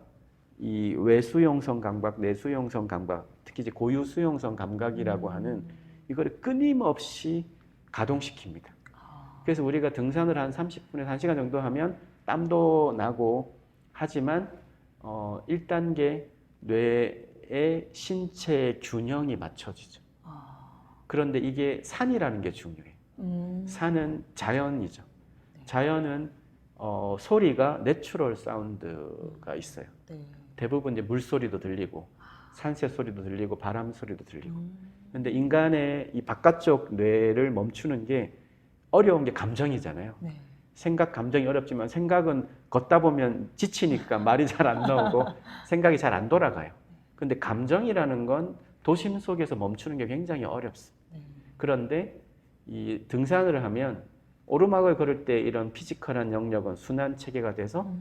이 외수용성 감각, 내수용성 감각, 특히 이제 고유수용성 감각이라고 하는 이거를 끊임없이 가동시킵니다. 그래서 우리가 등산을 한 30분에서 1시간 정도 하면 땀도 나고 하지만 1단계 뇌의 신체의 균형이 맞춰지죠. 그런데 이게 산이라는 게 중요해요. 산은 자연이죠. 네. 자연은 소리가 내추럴 사운드가 있어요. 네. 대부분 이제 물소리도 들리고 산새 소리도 들리고 바람 소리도 들리고. 근데 인간의 이 바깥쪽 뇌를 멈추는 게 어려운 게 감정이잖아요. 네. 생각, 감정이 어렵지만 생각은 걷다 보면 지치니까 말이 잘 안 나오고 생각이 잘 안 돌아가요. 근데 감정이라는 건 도심 속에서 멈추는 게 굉장히 어렵습니다. 네. 그런데 이 등산을 하면 오르막을 걸을 때 이런 피지컬한 영역은 순환 체계가 돼서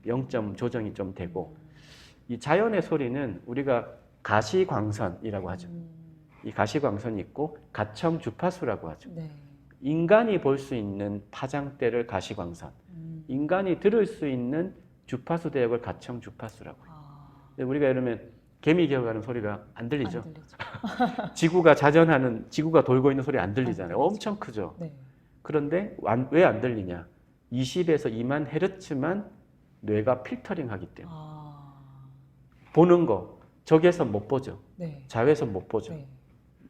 0점 조정이 좀 되고, 이 자연의 소리는 우리가 가시광선이라고 하죠. 이 가시광선이 있고 가청 주파수라고 하죠. 네. 인간이 볼 수 있는 파장대를 가시광선, 인간이 들을 수 있는 주파수 대역을 가청 주파수라고 해요. 우리가 예를 들면 개미 기어가는 소리가 안 들리죠? 안 들리죠. 지구가 자전하는, 지구가 돌고 있는 소리 안 들리잖아요. 안 들리죠. 엄청 크죠? 네. 그런데 왜 안 들리냐? 20에서 2만 헤르츠만 뇌가 필터링 하기 때문에. 보는 거, 적외선 못 보죠? 네. 자외선 못 보죠? 네.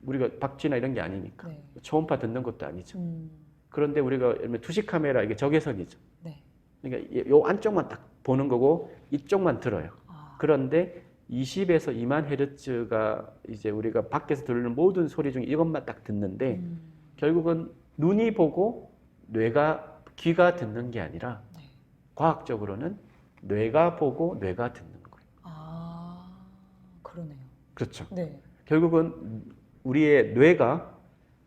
우리가 박쥐나 이런 게 아니니까. 네. 초음파 듣는 것도 아니죠. 음. 그런데 우리가 예를 들면 투시 카메라, 이게 적외선이죠. 네. 그러니까 요 안쪽만 딱 보는 거고 이쪽만 들어요. 그런데 20에서 2만 헤르츠가 이제 우리가 밖에서 들리는 모든 소리 중에 이것만 딱 듣는데 결국은 눈이 보고 귀가 듣는 게 아니라 네. 과학적으로는 뇌가 보고 뇌가 듣는 거예요. 그러네요. 그렇죠. 네. 결국은 우리의 뇌가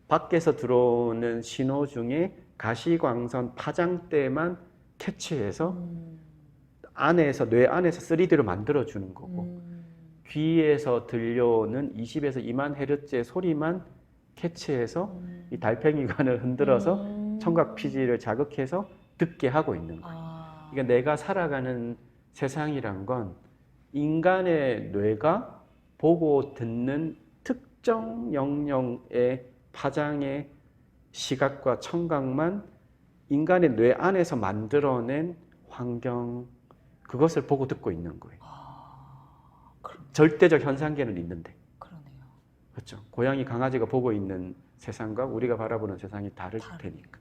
밖에서 들어오는 신호 중에 가시광선 파장대만 캐치해서 안에서, 뇌 안에서 3D로 만들어주는 거고, 귀에서 들려오는 20에서 2만 헤르츠의 소리만 캐치해서 이 달팽이관을 흔들어서 청각 피지를 자극해서 듣게 하고 있는 거예요. 그러니까 내가 살아가는 세상이란 건 인간의 뇌가 보고 듣는 특정 영역의 파장의 시각과 청각만 인간의 뇌 안에서 만들어낸 환경, 그것을 보고 듣고 있는 거예요. 절대적 현상계는 있는데. 그러네요. 그렇죠. 고양이, 강아지가 보고 있는 세상과 우리가 바라보는 세상이 다를 테니까.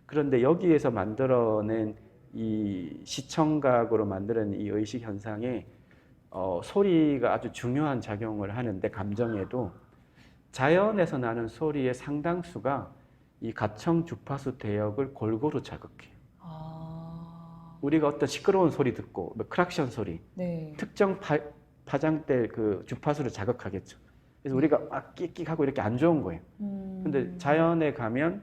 그런데 여기에서 만들어낸 이 시청각으로 만들어낸 이 의식 현상에 소리가 아주 중요한 작용을 하는데, 감정에도 자연에서 나는 소리의 상당수가 이 가청 주파수 대역을 골고루 자극해요. 우리가 어떤 시끄러운 소리 듣고, 뭐 크락션 소리, 네. 특정 파장대 그 주파수를 자극하겠죠. 그래서 우리가 막 끽끽하고 이렇게 안 좋은 거예요. 근데 자연에 가면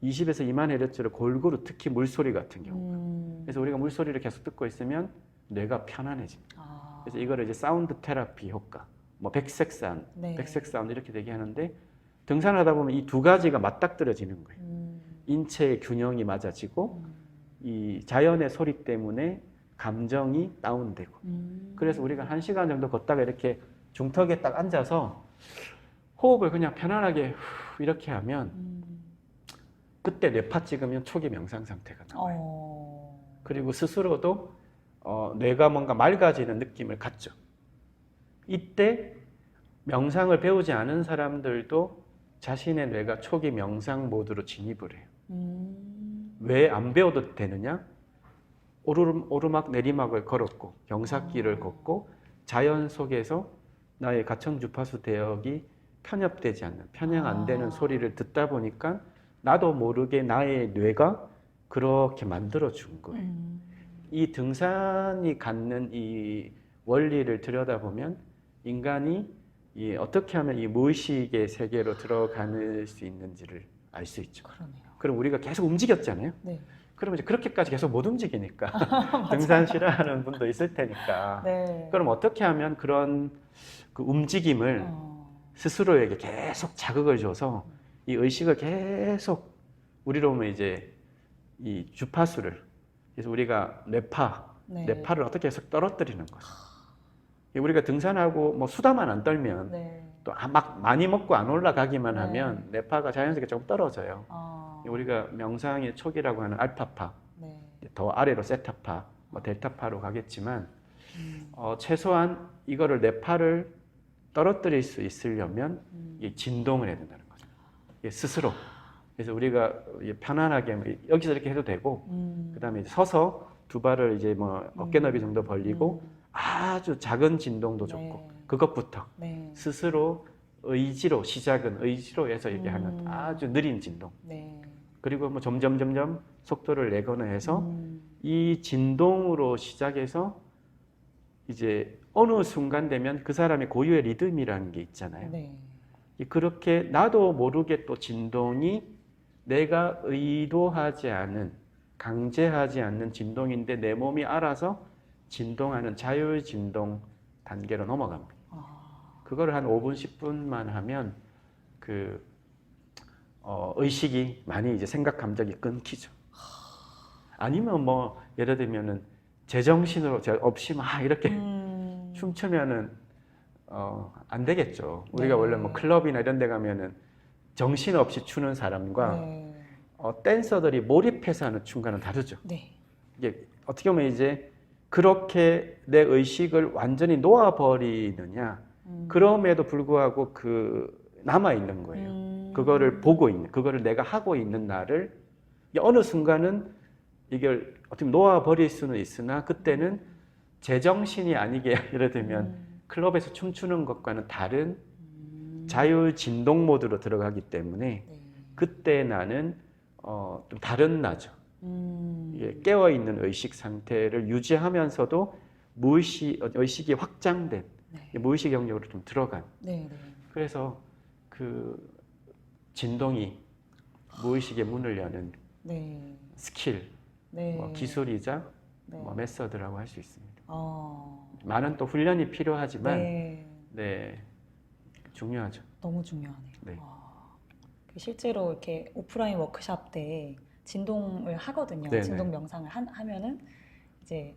20에서 2만 헤르츠를 골고루, 특히 물소리 같은 경우. 그래서 우리가 물소리를 계속 듣고 있으면 뇌가 편안해집니다. 그래서 이거를 이제 사운드 테라피 효과, 뭐 백색 사운드, 네. 백색 사운드 이렇게 얘기하는데, 등산하다 보면 이 두 가지가 맞닥뜨려지는 거예요. 인체의 균형이 맞아지고 이 자연의 소리 때문에 감정이 다운되고. 그래서 우리가 1시간 정도 걷다가 이렇게 중턱에 딱 앉아서 호흡을 그냥 편안하게 이렇게 하면 그때 뇌파 찍으면 초기 명상 상태가 나와요. 그리고 스스로도 뇌가 뭔가 맑아지는 느낌을 갖죠. 이때 명상을 배우지 않은 사람들도 자신의 뇌가 초기 명상 모드로 진입을 해요. 왜 안 배워도 되느냐? 오르막 내리막을 걸었고 경사길을 걷고 자연 속에서 나의 가청 주파수 대역이 편협되지 않는, 편향 안 되는 소리를 듣다 보니까 나도 모르게 나의 뇌가 그렇게 만들어 준 거예요. 이 등산이 갖는 이 원리를 들여다보면 인간이 어떻게 하면 이 무의식의 세계로 들어갈 수 있는지를 알 수 있죠. 그러네요. 그럼 우리가 계속 움직였잖아요. 네. 그러면 이제 그렇게까지 계속 못 움직이니까 등산 싫어하는 분도 있을 테니까. 네. 그럼 어떻게 하면 그런 그 움직임을 스스로에게 계속 자극을 줘서 이 의식을 계속, 우리로 보면 이제 이 주파수를, 그래서 우리가 뇌파를 어떻게 계속 떨어뜨리는 거죠. 우리가 등산하고 뭐 수다만 안 떨면 또 막 많이 먹고 안 올라가기만 하면 뇌파가 자연스럽게 조금 떨어져요. 우리가 명상의 초기라고 하는 알파파, 더 아래로 세타파, 뭐 델타파로 가겠지만 최소한 이거를 뇌파를 떨어뜨릴 수 있으려면 이 진동을 해야 된다는 거죠. 스스로. 그래서 우리가 편안하게 여기서 이렇게 해도 되고, 그다음에 이제 서서 두 발을 이제 뭐 어깨 넓이 정도 벌리고 아주 작은 진동도 좋고, 그것부터 네. 스스로 의지로 시작은 의지로 해서 얘기하는 아주 느린 진동. 네. 그리고 뭐 점점 속도를 내거나 해서 음. 이 진동으로 시작해서 이제 어느 순간 되면 그 사람의 고유의 리듬이라는 게 있잖아요. 네. 그렇게 나도 모르게 또 진동이 내가 의도하지 않은, 강제하지 않는 진동인데 내 몸이 알아서 진동하는 자율 진동 단계로 넘어갑니다. 그거를 한 5분, 10분만 하면 의식이 많이 이제 생각, 감정이 끊기죠. 아니면 뭐 예를 들면은 제정신으로 없이 막 이렇게 춤추면은 안 되겠죠. 우리가 네. 원래 뭐 클럽이나 이런 데 가면은 정신없이 추는 사람과 네. 댄서들이 몰입해서 하는 춤과는 다르죠. 네. 이게 어떻게 보면 이제 그렇게 내 의식을 완전히 놓아버리느냐, 그럼에도 불구하고 남아 있는 거예요. 그거를 보고 있는, 그거를 내가 하고 있는 나를 어느 순간은 이걸 어떻게 보면 놓아버릴 수는 있으나 그때는 제정신이 아니게 예를 들면 클럽에서 춤추는 것과는 다른 자율 진동 모드로 들어가기 때문에 네. 그때 나는 좀 다른 나죠. 이게 깨어있는 의식 상태를 유지하면서도 의식이 확장된 네. 무의식 영역으로 좀 들어간. 네. 네. 그래서 그 진동이 무의식의 문을 여는 네. 스킬, 네. 뭐 기술이자 네. 뭐 메서드라고 할 수 있습니다. 어. 많은 또 훈련이 필요하지만 네. 네, 중요하죠. 너무 중요하네요. 네. 실제로 이렇게 오프라인 워크샵 때 진동을 하거든요. 네네. 진동 명상을 하면은 이제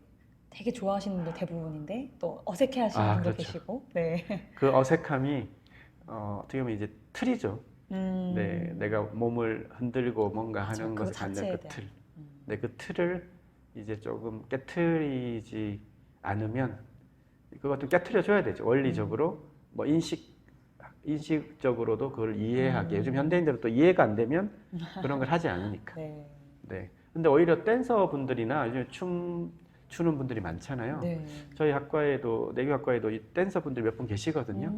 되게 좋아하시는 분들 대부분인데 또 어색해하시는 분도 그렇죠. 계시고, 네. 그 어색함이 어떻게 보면 이제 틀이죠. 음. 네, 내가 몸을 흔들고 뭔가 맞아, 하는 그 것을 갖는 자체에 그 대한. 틀. 네, 그 틀을 이제 조금 깨트리지 않으면 그것도 깨트려줘야 되죠. 원리적으로 뭐 인식적으로도 그걸 이해하게. 요즘 현대인들은 또 이해가 안 되면 그런 걸 하지 않으니까. 네. 네. 근데 오히려 댄서 분들이나 요즘 춤 추는 분들이 많잖아요. 네. 저희 학과에도 내교학과에도 이 댄서 분들이 몇 분 계시거든요.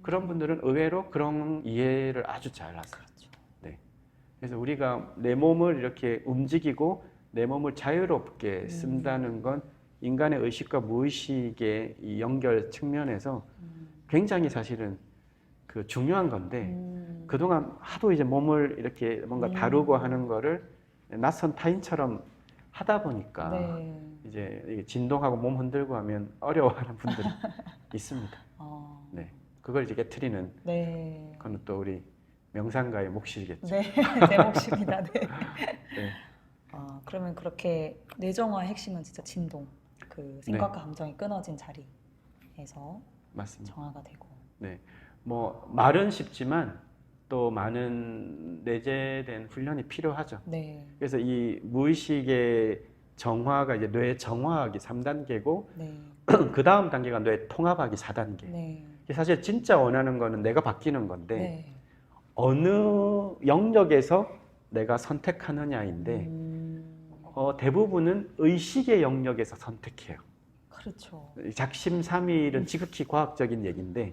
그런 분들은 의외로 그런 이해를 아주 잘 하세요. 그렇죠. 네. 그래서 우리가 내 몸을 이렇게 움직이고 내 몸을 자유롭게 쓴다는 건 인간의 의식과 무의식의 이 연결 측면에서 굉장히 사실은 그 중요한 건데 그동안 하도 이제 몸을 이렇게 뭔가 다루고 하는 거를 낯선 타인처럼 하다 보니까 네. 이제 진동하고 몸 흔들고 하면 어려워하는 분들이 있습니다. 네. 그걸 이제 깨트리는 네. 그건 또 우리 명상가의 몫이겠죠. 네. 제 몫입니다. 네. 네. 그러면 그렇게 뇌정화의 핵심은 진짜 진동, 그 생각과 감정이 끊어진 자리에서 맞습니다. 정화가 되고. 네. 뭐 말은 쉽지만 또 많은 내재된 훈련이 필요하죠. 네. 그래서 이 무의식의 정화가 이제 뇌 정화하기 3단계고 네. 그 다음 단계가 뇌 통합하기 4단계. 네. 사실 진짜 원하는 거는 내가 바뀌는 건데 네. 어느 영역에서 내가 선택하느냐인데 대부분은 의식의 영역에서 선택해요. 그렇죠. 작심삼일은 지극히 과학적인 얘기인데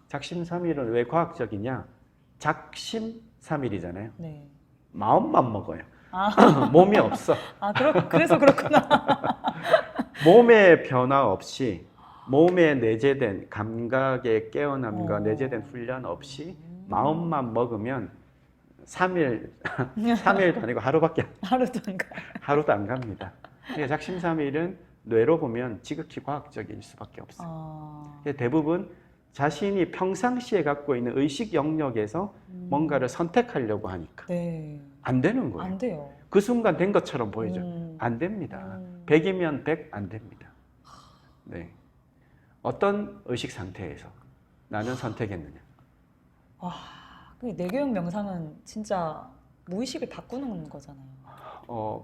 작심삼일은 왜 과학적이냐? 작심삼일이잖아요. 네. 마음만 먹어요. 몸이 없어. 그래서 그렇구나. 몸의 변화 없이 몸에 내재된 감각의 깨어남과 내재된 훈련 없이 마음만 먹으면 3일, 3일도 아니고 하루도 안 갑니다. 그러니까 작심삼일은 뇌로 보면 지극히 과학적일 수밖에 없어요. 대부분 자신이 평상시에 갖고 있는 의식 영역에서 뭔가를 선택하려고 하니까 네. 안 되는 거예요. 안 돼요. 그 순간 된 것처럼 보이죠. 안 됩니다. 100이면 100 안 됩니다. 네. 어떤 의식 상태에서 나는 선택했느냐. 뇌교육 명상은 진짜 무의식을 바꾸는 거잖아요.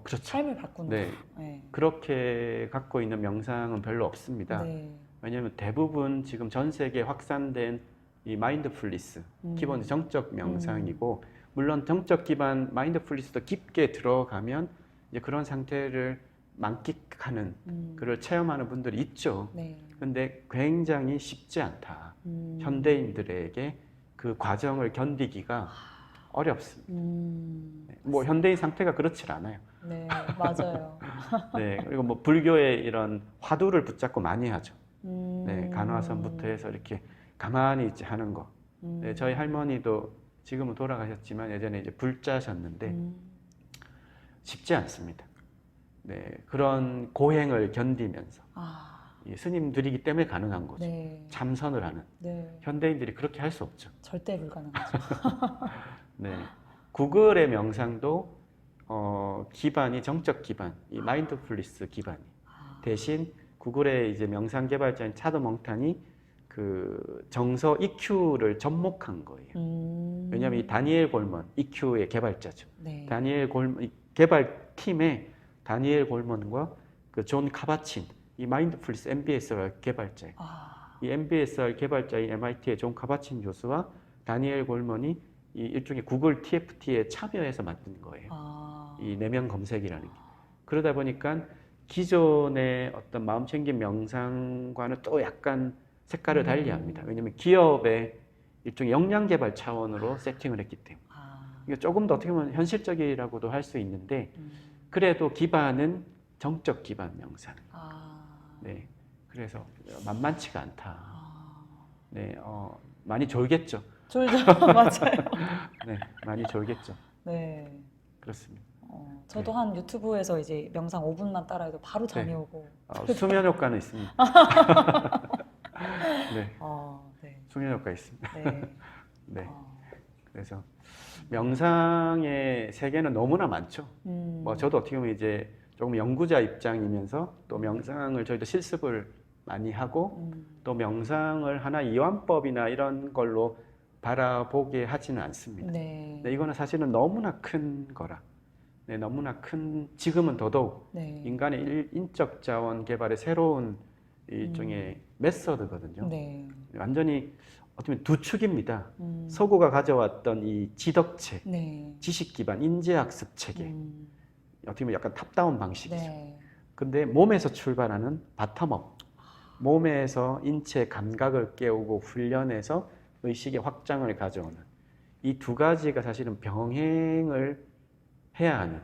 그렇죠. 삶을 바꾸는 네. 거. 네. 그렇게 갖고 있는 명상은 별로 없습니다. 네. 왜냐하면 대부분 지금 전 세계에 확산된 이 마인드풀니스, 기본 정적 명상이고, 물론 정적 기반 마인드풀니스도 깊게 들어가면 이제 그런 상태를 만끽하는 그걸 체험하는 분들이 있죠. 네. 근데 굉장히 쉽지 않다. 현대인들에게 그 과정을 견디기가 어렵습니다. 뭐 현대인 상태가 그렇질 않아요. 네, 맞아요. 네, 그리고 뭐 불교의 이런 화두를 붙잡고 많이 하죠. 네, 간화선부터 해서 이렇게 가만히 있지 하는 거. 네, 저희 할머니도 지금은 돌아가셨지만 예전에 이제 불자셨는데 쉽지 않습니다. 네, 그런 고행을 견디면서 이 스님들이기 때문에 가능한 거죠. 네. 참선을 하는. 네. 현대인들이 그렇게 할 수 없죠. 절대 불가능하죠. 네, 구글의 명상도 기반이 정적 기반, 이 마인드풀리스 기반이. 대신 구글의 이제 명상 개발자인 차드 몽탄이 그 정서 EQ를 접목한 거예요. 왜냐하면 이 다니엘 골먼 EQ의 개발자죠. 네. 다니엘 골먼 개발팀의 다니엘 골먼과 그 존 카바친 이 마인드풀리스 MBSR 개발자예요. 이 MBSR 개발자인 MIT의 존 카바친 교수와 다니엘 골먼이 이 일종의 구글 TFT에 참여해서 만든 거예요. 이 내면 검색이라는 게. 그러다 보니까 기존의 어떤 마음챙김 명상과는 또 약간 색깔을 달리합니다. 왜냐하면 기업의 일종의 역량 개발 차원으로 세팅을 했기 때문에. 이게 조금 더 어떻게 보면 현실적이라고도 할 수 있는데 그래도 기반은 정적 기반 명상. 네, 그래서 만만치가 않다. 네, 많이 졸겠죠. 졸죠, 맞아요. 네, 많이 졸겠죠. 네. 그렇습니다. 저도 네. 한 유튜브에서 이제 명상 5분만 따라해도 바로 잠이 네. 오고. 수면 효과는 있습니다. 네, 네. 수면 효과 있습니다. 네. 네, 그래서 명상의 세계는 너무나 많죠. 뭐 저도 어떻게 보면 이제 조금 연구자 입장이면서 또 명상을 저희도 실습을 많이 하고 또 명상을 하나 이완법이나 이런 걸로 바라보게 하지는 않습니다. 네. 네, 이거는 사실은 너무나 큰 거라. 네, 너무나 큰 지금은 더더욱 네. 인간의 인적 자원 개발의 새로운 일종의 메서드거든요. 네. 완전히 어떻게 보면 두 축입니다. 서구가 가져왔던 이 지덕체, 네. 지식 기반 인재학습 체계, 어떻게 보면 약간 탑다운 방식이죠. 네. 근데 몸에서 출발하는 바텀업, 몸에서 인체 감각을 깨우고 훈련해서 의식의 확장을 가져오는 이 두 가지가 사실은 병행을 해야 하는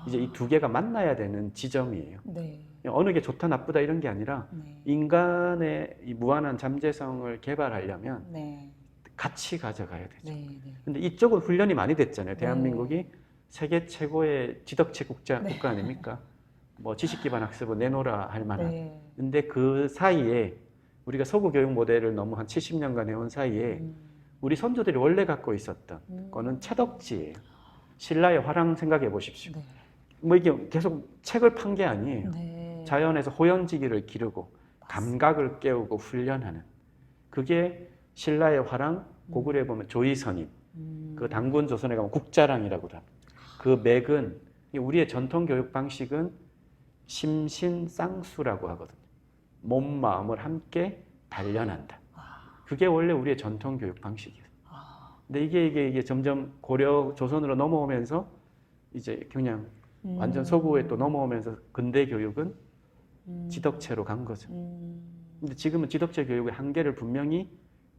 이제 이 두 개가 만나야 되는 지점이에요. 네. 어느 게 좋다 나쁘다 이런 게 아니라 네. 인간의 이 무한한 잠재성을 개발하려면 네. 같이 가져가야 되죠. 네. 네. 근데 이쪽은 훈련이 많이 됐잖아요. 네. 대한민국이 세계 최고의 지덕체 국가 네. 아닙니까? 뭐 지식 기반 학습을 내놓으라 할 만한. 네. 근데 그 사이에 우리가 서구 교육 모델을 너무 한 70년간 해온 사이에 우리 선조들이 원래 갖고 있었던 거는 채덕지예요. 신라의 화랑 생각해 보십시오. 네. 뭐 이게 계속 책을 판 게 아니에요. 네. 자연에서 호연지기를 기르고 감각을 깨우고 훈련하는 그게 신라의 화랑 고구려에 보면 조이선임 그 단군 조선에 가면 국자랑이라고 합니다. 그 맥은 우리의 전통 교육 방식은 심신쌍수라고 하거든요. 몸 마음을 함께 단련한다. 그게 원래 우리의 전통 교육 방식이에요. 근데 이게 점점 고려 조선으로 넘어오면서 이제 그냥 완전 서구에 또 넘어오면서 근대 교육은 지덕체로 간 거죠. 근데 지금은 지덕체 교육의 한계를 분명히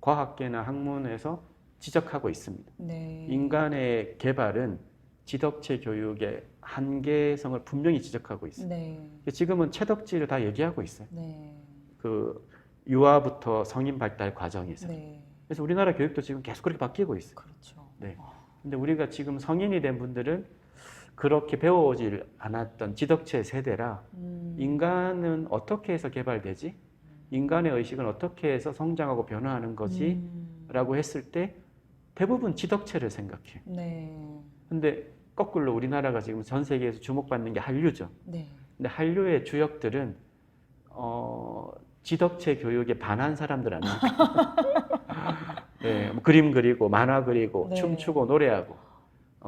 과학계나 학문에서 지적하고 있습니다. 네. 인간의 개발은 지덕체 교육의 한계성을 분명히 지적하고 있어요. 네. 지금은 채덕지를 다 얘기하고 있어요. 네. 그 유아부터 성인 발달 과정에서. 네. 그래서 우리나라 교육도 지금 계속 그렇게 바뀌고 있어요. 그렇죠. 네. 근데 우리가 지금 성인이 된 분들은 그렇게 배워오질 않았던 지덕체 세대라 인간은 어떻게 해서 개발되지? 인간의 의식은 어떻게 해서 성장하고 변화하는 거지? 라고 했을 때 대부분 지덕체를 생각해요. 네. 근데 거꾸로 우리나라가 지금 전 세계에서 주목받는 게 한류죠. 네. 근데 한류의 주역들은 지덕체 교육에 반한 사람들 아닙니까? 네, 뭐 그림 그리고 만화 그리고 네. 춤추고 노래하고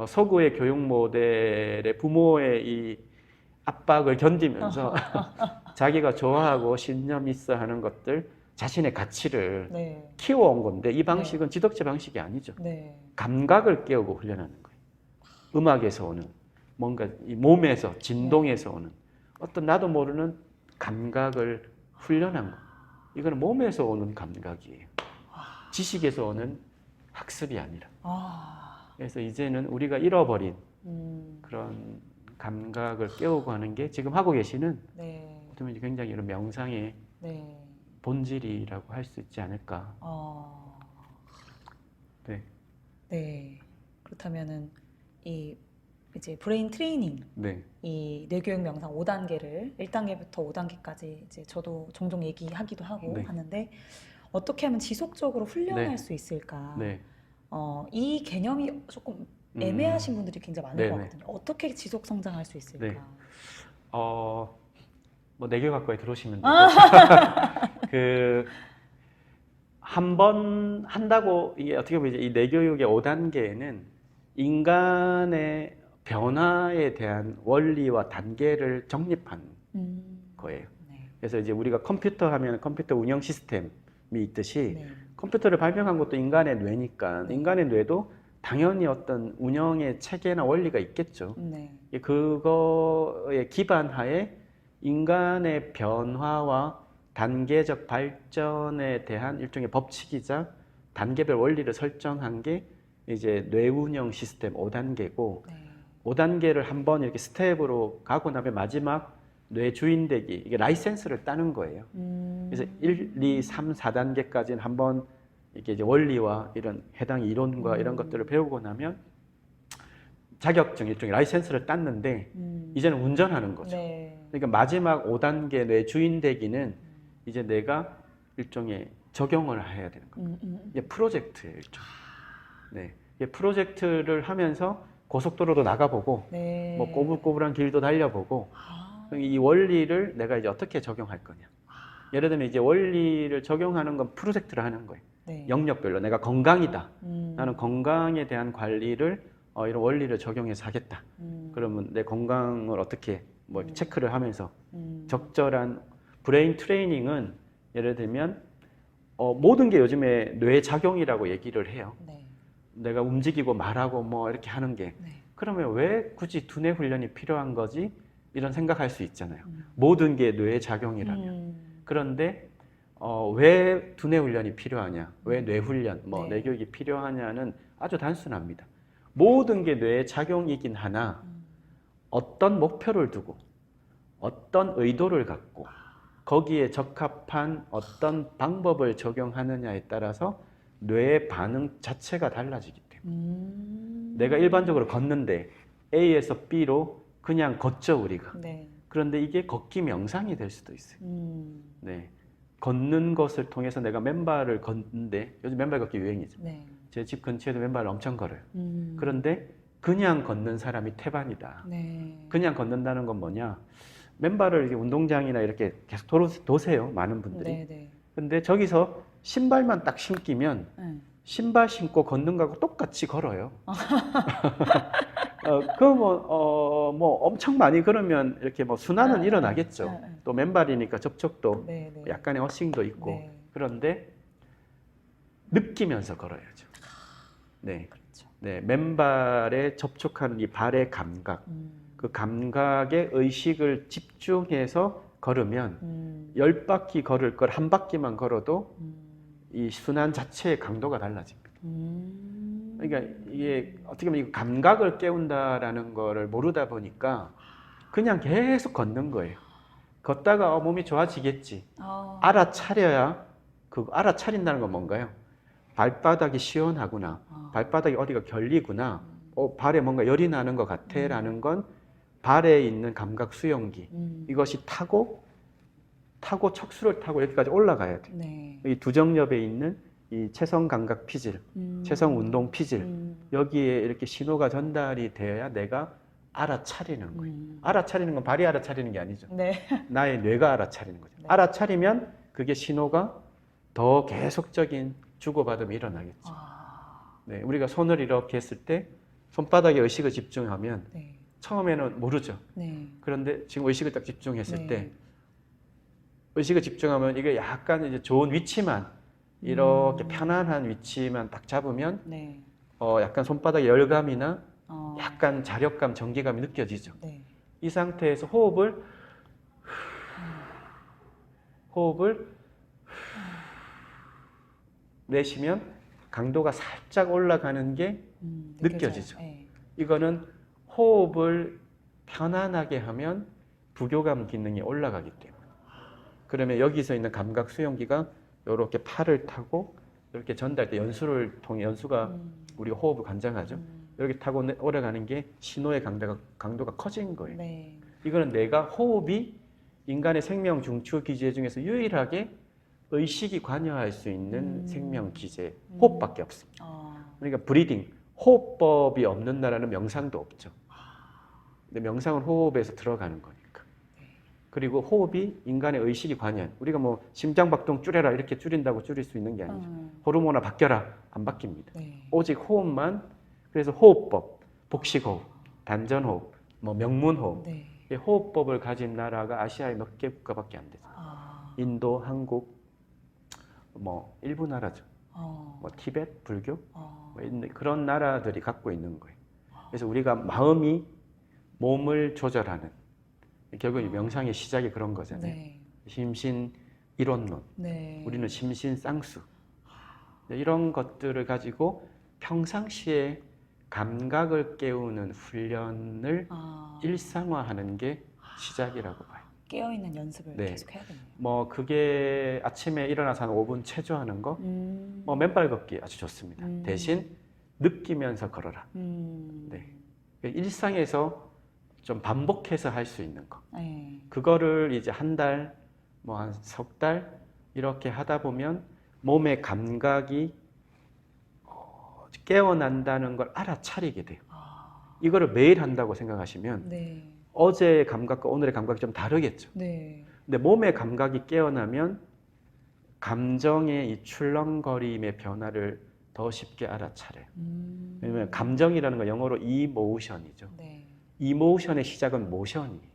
서구의 교육 모델의 부모의 이 압박을 견디면서 자기가 좋아하고 신념 있어 하는 것들 자신의 가치를 네. 키워온 건데 이 방식은 지덕체 방식이 아니죠. 네. 감각을 깨우고 훈련하는 거예요. 음악에서 오는 뭔가 이 몸에서 진동에서 오는 어떤 나도 모르는 감각을 훈련한 거. 이거는 몸에서 오는 감각이에요. 지식에서 오는 학습이 아니라. 그래서 이제는 우리가 잃어버린 그런 감각을 깨우고 하는 게 지금 하고 계시는 네. 어쩌면 굉장히 이런 명상의 네. 본질이라고 할 수 있지 않을까. 네. 네. 그렇다면은 이 이제 브레인 트레이닝, 네. 이 뇌교육 명상 5단계를 1단계부터 5단계까지 이제 저도 종종 얘기하기도 하고 네. 하는데 어떻게 하면 지속적으로 훈련할 네. 수 있을까? 네. 이 개념이 조금 애매하신 분들이 굉장히 많을 것 네네. 같거든요. 어떻게 지속 성장할 수 있을까? 네. 뭐 내교학과에 들어오시면 되고 그 한 번 한다고 이게 어떻게 보면 이제 이 내교육의 5단계에는 인간의 변화에 대한 원리와 단계를 정립한 거예요. 네. 그래서 이제 우리가 컴퓨터 하면 컴퓨터 운영 시스템이 있듯이 네. 컴퓨터를 발명한 것도 인간의 뇌니까 네. 인간의 뇌도 당연히 어떤 운영의 체계나 원리가 있겠죠. 네. 그거에 기반하에 인간의 변화와 단계적 발전에 대한 일종의 법칙이자 단계별 원리를 설정한 게 이제 뇌 운영 시스템 5단계고 네. 5단계를 한번 이렇게 스텝으로 가고 나면 마지막 뇌 주인 되기 이게 라이센스를 따는 거예요. 그래서 1, 2, 3, 4단계까지는 한번 이게 이제 원리와 이런 해당 이론과 이런 것들을 배우고 나면 자격증 일종의 라이센스를 땄는데 이제는 운전하는 거죠. 네. 그러니까 마지막 5단계 뇌 주인 되기는 이제 내가 일종의 적용을 해야 되는 거예요. 이게 프로젝트예요, 일종. 네, 이게 프로젝트를 하면서 고속도로도 나가보고, 네. 뭐 꼬불꼬불한 길도 달려보고, 이 원리를 내가 이제 어떻게 적용할 거냐. 예를 들면 이제 원리를 적용하는 건 프로젝트를 하는 거예요. 네. 영역별로 내가 건강이다. 나는 건강에 대한 관리를 이런 원리를 적용해서 하겠다. 그러면 내 건강을 어떻게 뭐 체크를 하면서 적절한 브레인 트레이닝은 예를 들면 모든 게 요즘에 뇌 작용이라고 얘기를 해요. 네. 내가 움직이고 말하고 뭐 이렇게 하는 게 네. 그러면 왜 굳이 두뇌 훈련이 필요한 거지? 이런 생각할 수 있잖아요. 모든 게 뇌 작용이라면. 그런데 왜 두뇌 훈련이 필요하냐? 왜 뇌 훈련, 뭐 네. 뇌교육이 필요하냐는 아주 단순합니다. 모든 게 뇌 작용이긴 하나 어떤 목표를 두고 어떤 의도를 갖고 거기에 적합한 어떤 방법을 적용하느냐에 따라서 뇌의 반응 자체가 달라지기 때문에 내가 일반적으로 걷는데 A에서 B로 그냥 걷죠 우리가. 네. 그런데 이게 걷기 명상이 될 수도 있어요. 네, 걷는 것을 통해서 내가 맨발을 걷는데 요즘 맨발 걷기 유행이죠. 네. 제 집 근처에도 맨발을 엄청 걸어요. 그런데 그냥 걷는 사람이 태반이다. 네. 그냥 걷는다는 건 뭐냐? 맨발을 이렇게 운동장이나 이렇게 계속 도세요, 많은 분들이. 네. 네. 근데 저기서 신발만 딱 신기면 네. 신발 신고 걷는 거하고 똑같이 걸어요. 뭐 엄청 많이 걸으면 이렇게 뭐 순환은 일어나겠죠. 또 맨발이니까 접촉도 네. 네. 약간의 어싱도 있고. 네. 그런데 느끼면서 걸어야죠. 네. 그렇죠. 네, 맨발에 접촉하는 이 발의 감각, 그 감각의 의식을 집중해서 걸으면 10바퀴 걸을 걸 한 바퀴만 걸어도 이 순환 자체의 강도가 달라집니다. 그러니까 이게 어떻게 보면 이 감각을 깨운다라는 거를 모르다 보니까 그냥 계속 걷는 거예요. 걷다가 몸이 좋아지겠지. 알아차려야, 그 알아차린다는 건 뭔가요? 발바닥이 시원하구나. 발바닥이 어디가 결리구나. 발에 뭔가 열이 나는 것 같아. 라는 건 발에 있는 감각 수용기. 이것이 타고 척수를 타고 여기까지 올라가야 돼. 네. 이 두정엽에 있는 이 체성 감각 피질, 체성 운동 피질. 여기에 이렇게 신호가 전달이 되어야 내가 알아차리는 거예요. 알아차리는 건 발이 알아차리는 게 아니죠. 네. 나의 뇌가 알아차리는 거죠. 네. 알아차리면 그게 신호가 더 계속적인 주고받음이 일어나겠죠. 네, 우리가 손을 이렇게 했을 때 손바닥에 의식을 집중하면 네. 처음에는 모르죠. 네. 그런데 지금 의식을 딱 집중했을 네. 때 의식을 집중하면 이게 약간 이제 좋은 위치만 이렇게 편안한 위치만 딱 잡으면 네. 약간 손바닥에 열감이나 어. 약간 자력감, 정기감이 느껴지죠. 네. 이 상태에서 호흡을 호흡을 내쉬면 강도가 살짝 올라가는 게 느껴지죠. 네. 이거는 호흡을 편안하게 하면 부교감 기능이 올라가기 때문에. 그러면 여기서 있는 감각 수용기가 이렇게 팔을 타고 이렇게 전달 때 연수를 통해 연수가 우리가 호흡을 관장하죠. 이렇게 타고 올라가는 게 신호의 강도가 커진 거예요. 네. 이거는 내가 호흡이 인간의 생명 중추 기제 중에서 유일하게 의식이 관여할 수 있는 생명 기제 호흡밖에 없습니다. 그러니까 브리딩, 호흡법이 없는 나라는 명상도 없죠. 근데 명상은 호흡에서 들어가는 거니까. 그리고 호흡이 인간의 의식이 관여한, 우리가 뭐 심장박동 줄여라 이렇게 줄인다고 줄일 수 있는 게 아니죠. 호르몬아 바뀌어라 안 바뀝니다. 네. 오직 호흡만. 그래서 호흡법, 복식호흡, 단전호흡, 뭐 명문호흡, 네. 이 호흡법을 가진 나라가 아시아에 몇 개 국가밖에 안 되죠. 인도, 한국, 뭐 일부 나라죠. 뭐 티베트, 불교, 뭐 그런 나라들이 갖고 있는 거예요. 그래서 우리가 마음이 몸을 조절하는, 결국 명상의 시작이 그런 거잖아요. 네. 심신 이론론, 네. 우리는 심신 쌍수. 이런 것들을 가지고 평상시에 감각을 깨우는 훈련을 일상화하는 게 시작이라고 봐요. 깨어있는 연습을 네. 계속 해야겠네요. 뭐 그게 아침에 일어나서 한 5분 체조하는 거, 뭐 맨발 걷기 아주 좋습니다. 대신 느끼면서 걸어라. 네. 일상에서 좀 반복해서 할 수 있는 거. 네. 그거를 이제 한 달, 뭐 한 석 달 이렇게 하다 보면 몸의 감각이 깨어난다는 걸 알아차리게 돼요. 이거를 매일 한다고 생각하시면 네. 어제의 감각과 오늘의 감각이 좀 다르겠죠. 네. 근데 몸의 감각이 깨어나면 감정의 이 출렁거림의 변화를 더 쉽게 알아차려요. 왜냐면 감정이라는 건 영어로 이모션이죠. 네. 이모션의 시작은 모션이에요.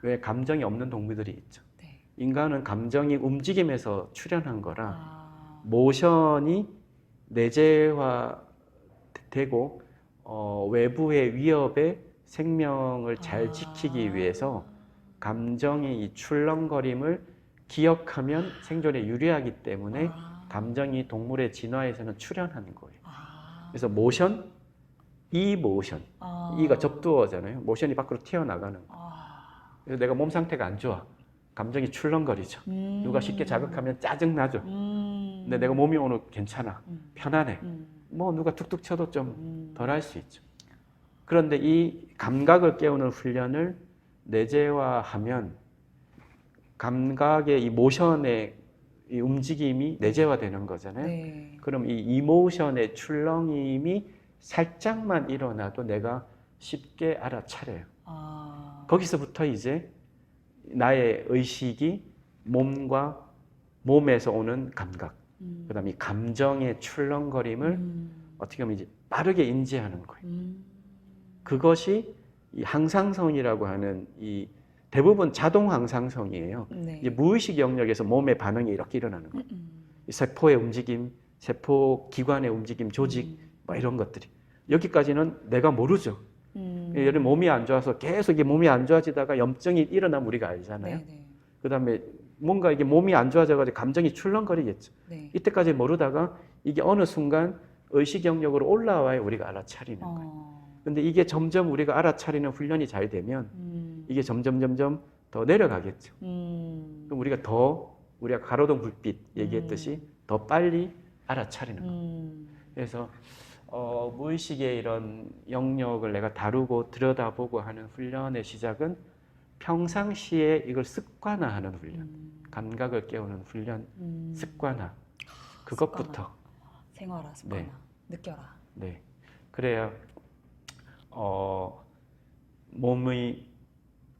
왜 감정이 없는 동물들이 있죠. 네. 인간은 감정이 움직임에서 출현한 거라 모션이 내재화되고 외부의 위협에 생명을 잘 지키기 위해서 감정의 이 출렁거림을 기억하면 생존에 유리하기 때문에 감정이 동물의 진화에서는 출현하는 거예요. 그래서 모션, 이모션, 이가 접두어잖아요. 모션이 밖으로 튀어나가는 거. 그래서 내가 몸 상태가 안 좋아. 감정이 출렁거리죠. 누가 쉽게 자극하면 짜증나죠. 근데 내가 몸이 오늘 괜찮아. 편안해. 뭐 누가 툭툭 쳐도 좀 덜 할 수 있죠. 그런데 이 감각을 깨우는 훈련을 내재화하면 감각의 이 모션의 이 움직임이 내재화되는 거잖아요. 네. 그럼 이 이모션의 출렁임이 살짝만 일어나도 내가 쉽게 알아차려요. 거기서부터 이제 나의 의식이 몸에서 오는 감각, 그다음에 이 감정의 출렁거림을 어떻게 보면 이제 빠르게 인지하는 거예요. 그것이 이 항상성이라고 하는 이 대부분 자동 항상성이에요. 네. 이제 무의식 영역에서 몸의 반응이 이렇게 일어나는 거예요. 이 세포의 움직임, 세포 기관의 움직임, 조직, 뭐 이런 것들이 여기까지는 내가 모르죠. 예를 들면 몸이 안 좋아서 계속 이게 몸이 안 좋아지다가 염증이 일어나면 우리가 알잖아요. 네. 그다음에 뭔가 이게 몸이 안 좋아져가지고 감정이 출렁거리겠죠. 네. 이때까지 모르다가 이게 어느 순간 의식 영역으로 올라와야 우리가 알아차리는 거예요. 근데 이게 점점 우리가 알아차리는 훈련이 잘 되면 이게 점점 더 내려가겠죠. 그럼 우리가 가로등 불빛 얘기했듯이 더 빨리 알아차리는 거예요. 그래서 무의식의 이런 영역을 내가 다루고 들여다보고 하는 훈련의 시작은 평상시에 이걸 습관화하는 훈련, 감각을 깨우는 훈련, 습관화. 그것부터. 생활화, 습관화. 네. 느껴라. 네. 그래야 몸의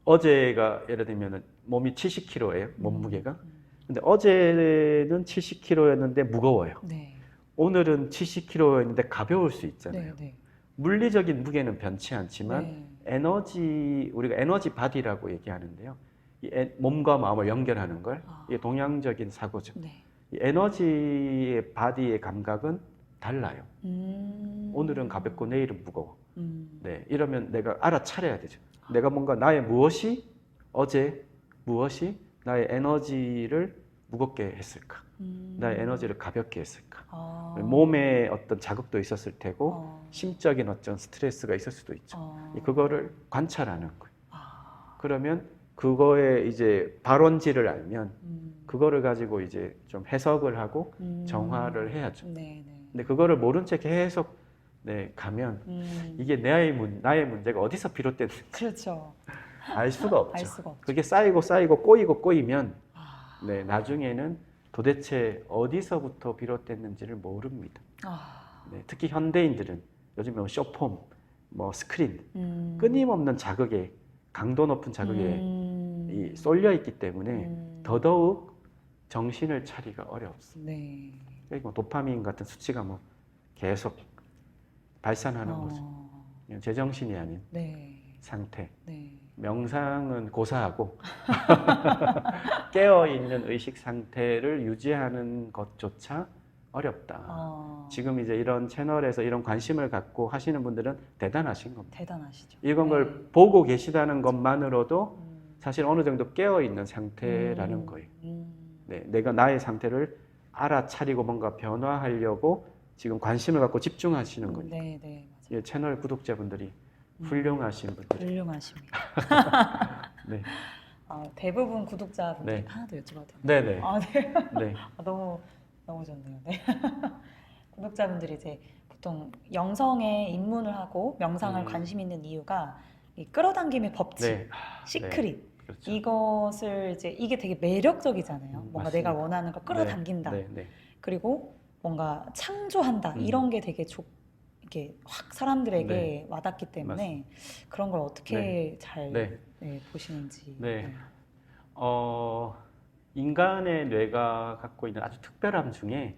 어제가 예를 들면 몸이 70kg예요. 몸무게가. 근데 어제는 70kg였는데 무거워요. 네. 오늘은 70kg였는데 가벼울 수 있잖아요. 네. 물리적인 무게는 변치 않지만 우리가 에너지 바디라고 얘기하는데요. 이 몸과 마음을 연결하는 걸 이게 동양적인 사고죠. 네. 이 에너지의 바디의 감각은 달라요. 오늘은 가볍고 내일은 무거워. 네, 이러면 내가 알아차려야 되죠. 내가 뭔가 나의 무엇이 어제 무엇이 나의 에너지를 무겁게 했을까? 나의 에너지를 가볍게 했을까? 몸에 어떤 자극도 있었을 테고 심적인 어떤 스트레스가 있을 수도 있죠. 그거를 관찰하는 거예요. 그러면 그거에 이제 발원지를 알면 그거를 가지고 이제 좀 해석을 하고 정화를 해야죠. 네, 네. 근데 그거를 모른 채 계속 가면 이게 나의 문제가 어디서 비롯됐는지 그렇죠. 알 수가 없죠. 알 수가 없죠. 그게 쌓이고 꼬이면 아, 나중에는 도대체 어디서부터 비롯됐는지를 모릅니다. 아, 특히 현대인들은 요즘에 뭐 쇼폼, 뭐 스크린, 끊임없는 자극에 강도 높은 자극에 쏠려 있기 때문에 더더욱 정신을 차리기가 어렵습니다. 네. 그리고 도파민 같은 수치가 뭐 계속 발산하는 거죠. 제정신이 아닌 네. 상태. 네. 명상은 고사하고 깨어있는 의식 상태를 유지하는 것조차 어렵다. 지금 이제 이런 채널에서 이런 관심을 갖고 하시는 분들은 대단하신 겁니다. 대단하시죠. 이런 걸 네. 보고 계시다는 것만으로도 사실 어느 정도 깨어있는 상태라는 거예요. 내가 나의 상태를 알아차리고 뭔가 변화하려고 지금 관심을 갖고 집중하시는 거니까. 네, 네, 맞아요. 채널 구독자분들이 훌륭하신 분들. 훌륭하십니다. 네. 대부분 구독자분들 네. 하나 더 여쭤봐도 되나요? 네네. 네. 네. 너무 좋네요. 네. 구독자분들이 이제 보통 영성에 입문을 하고 명상을 관심 있는 이유가 이 끌어당김의 법칙, 네. 시크릿. 네. 그렇죠. 이것을 이제 이게 되게 매력적이잖아요. 뭔가 맞습니다. 내가 원하는 걸 끌어당긴다. 네. 네. 그리고 뭔가 창조한다. 이런 게 되게 이렇게 확 사람들에게 와닿기 때문에 그런 걸 어떻게 잘 보시는지. 네. 인간의 뇌가 갖고 있는 아주 특별함 중에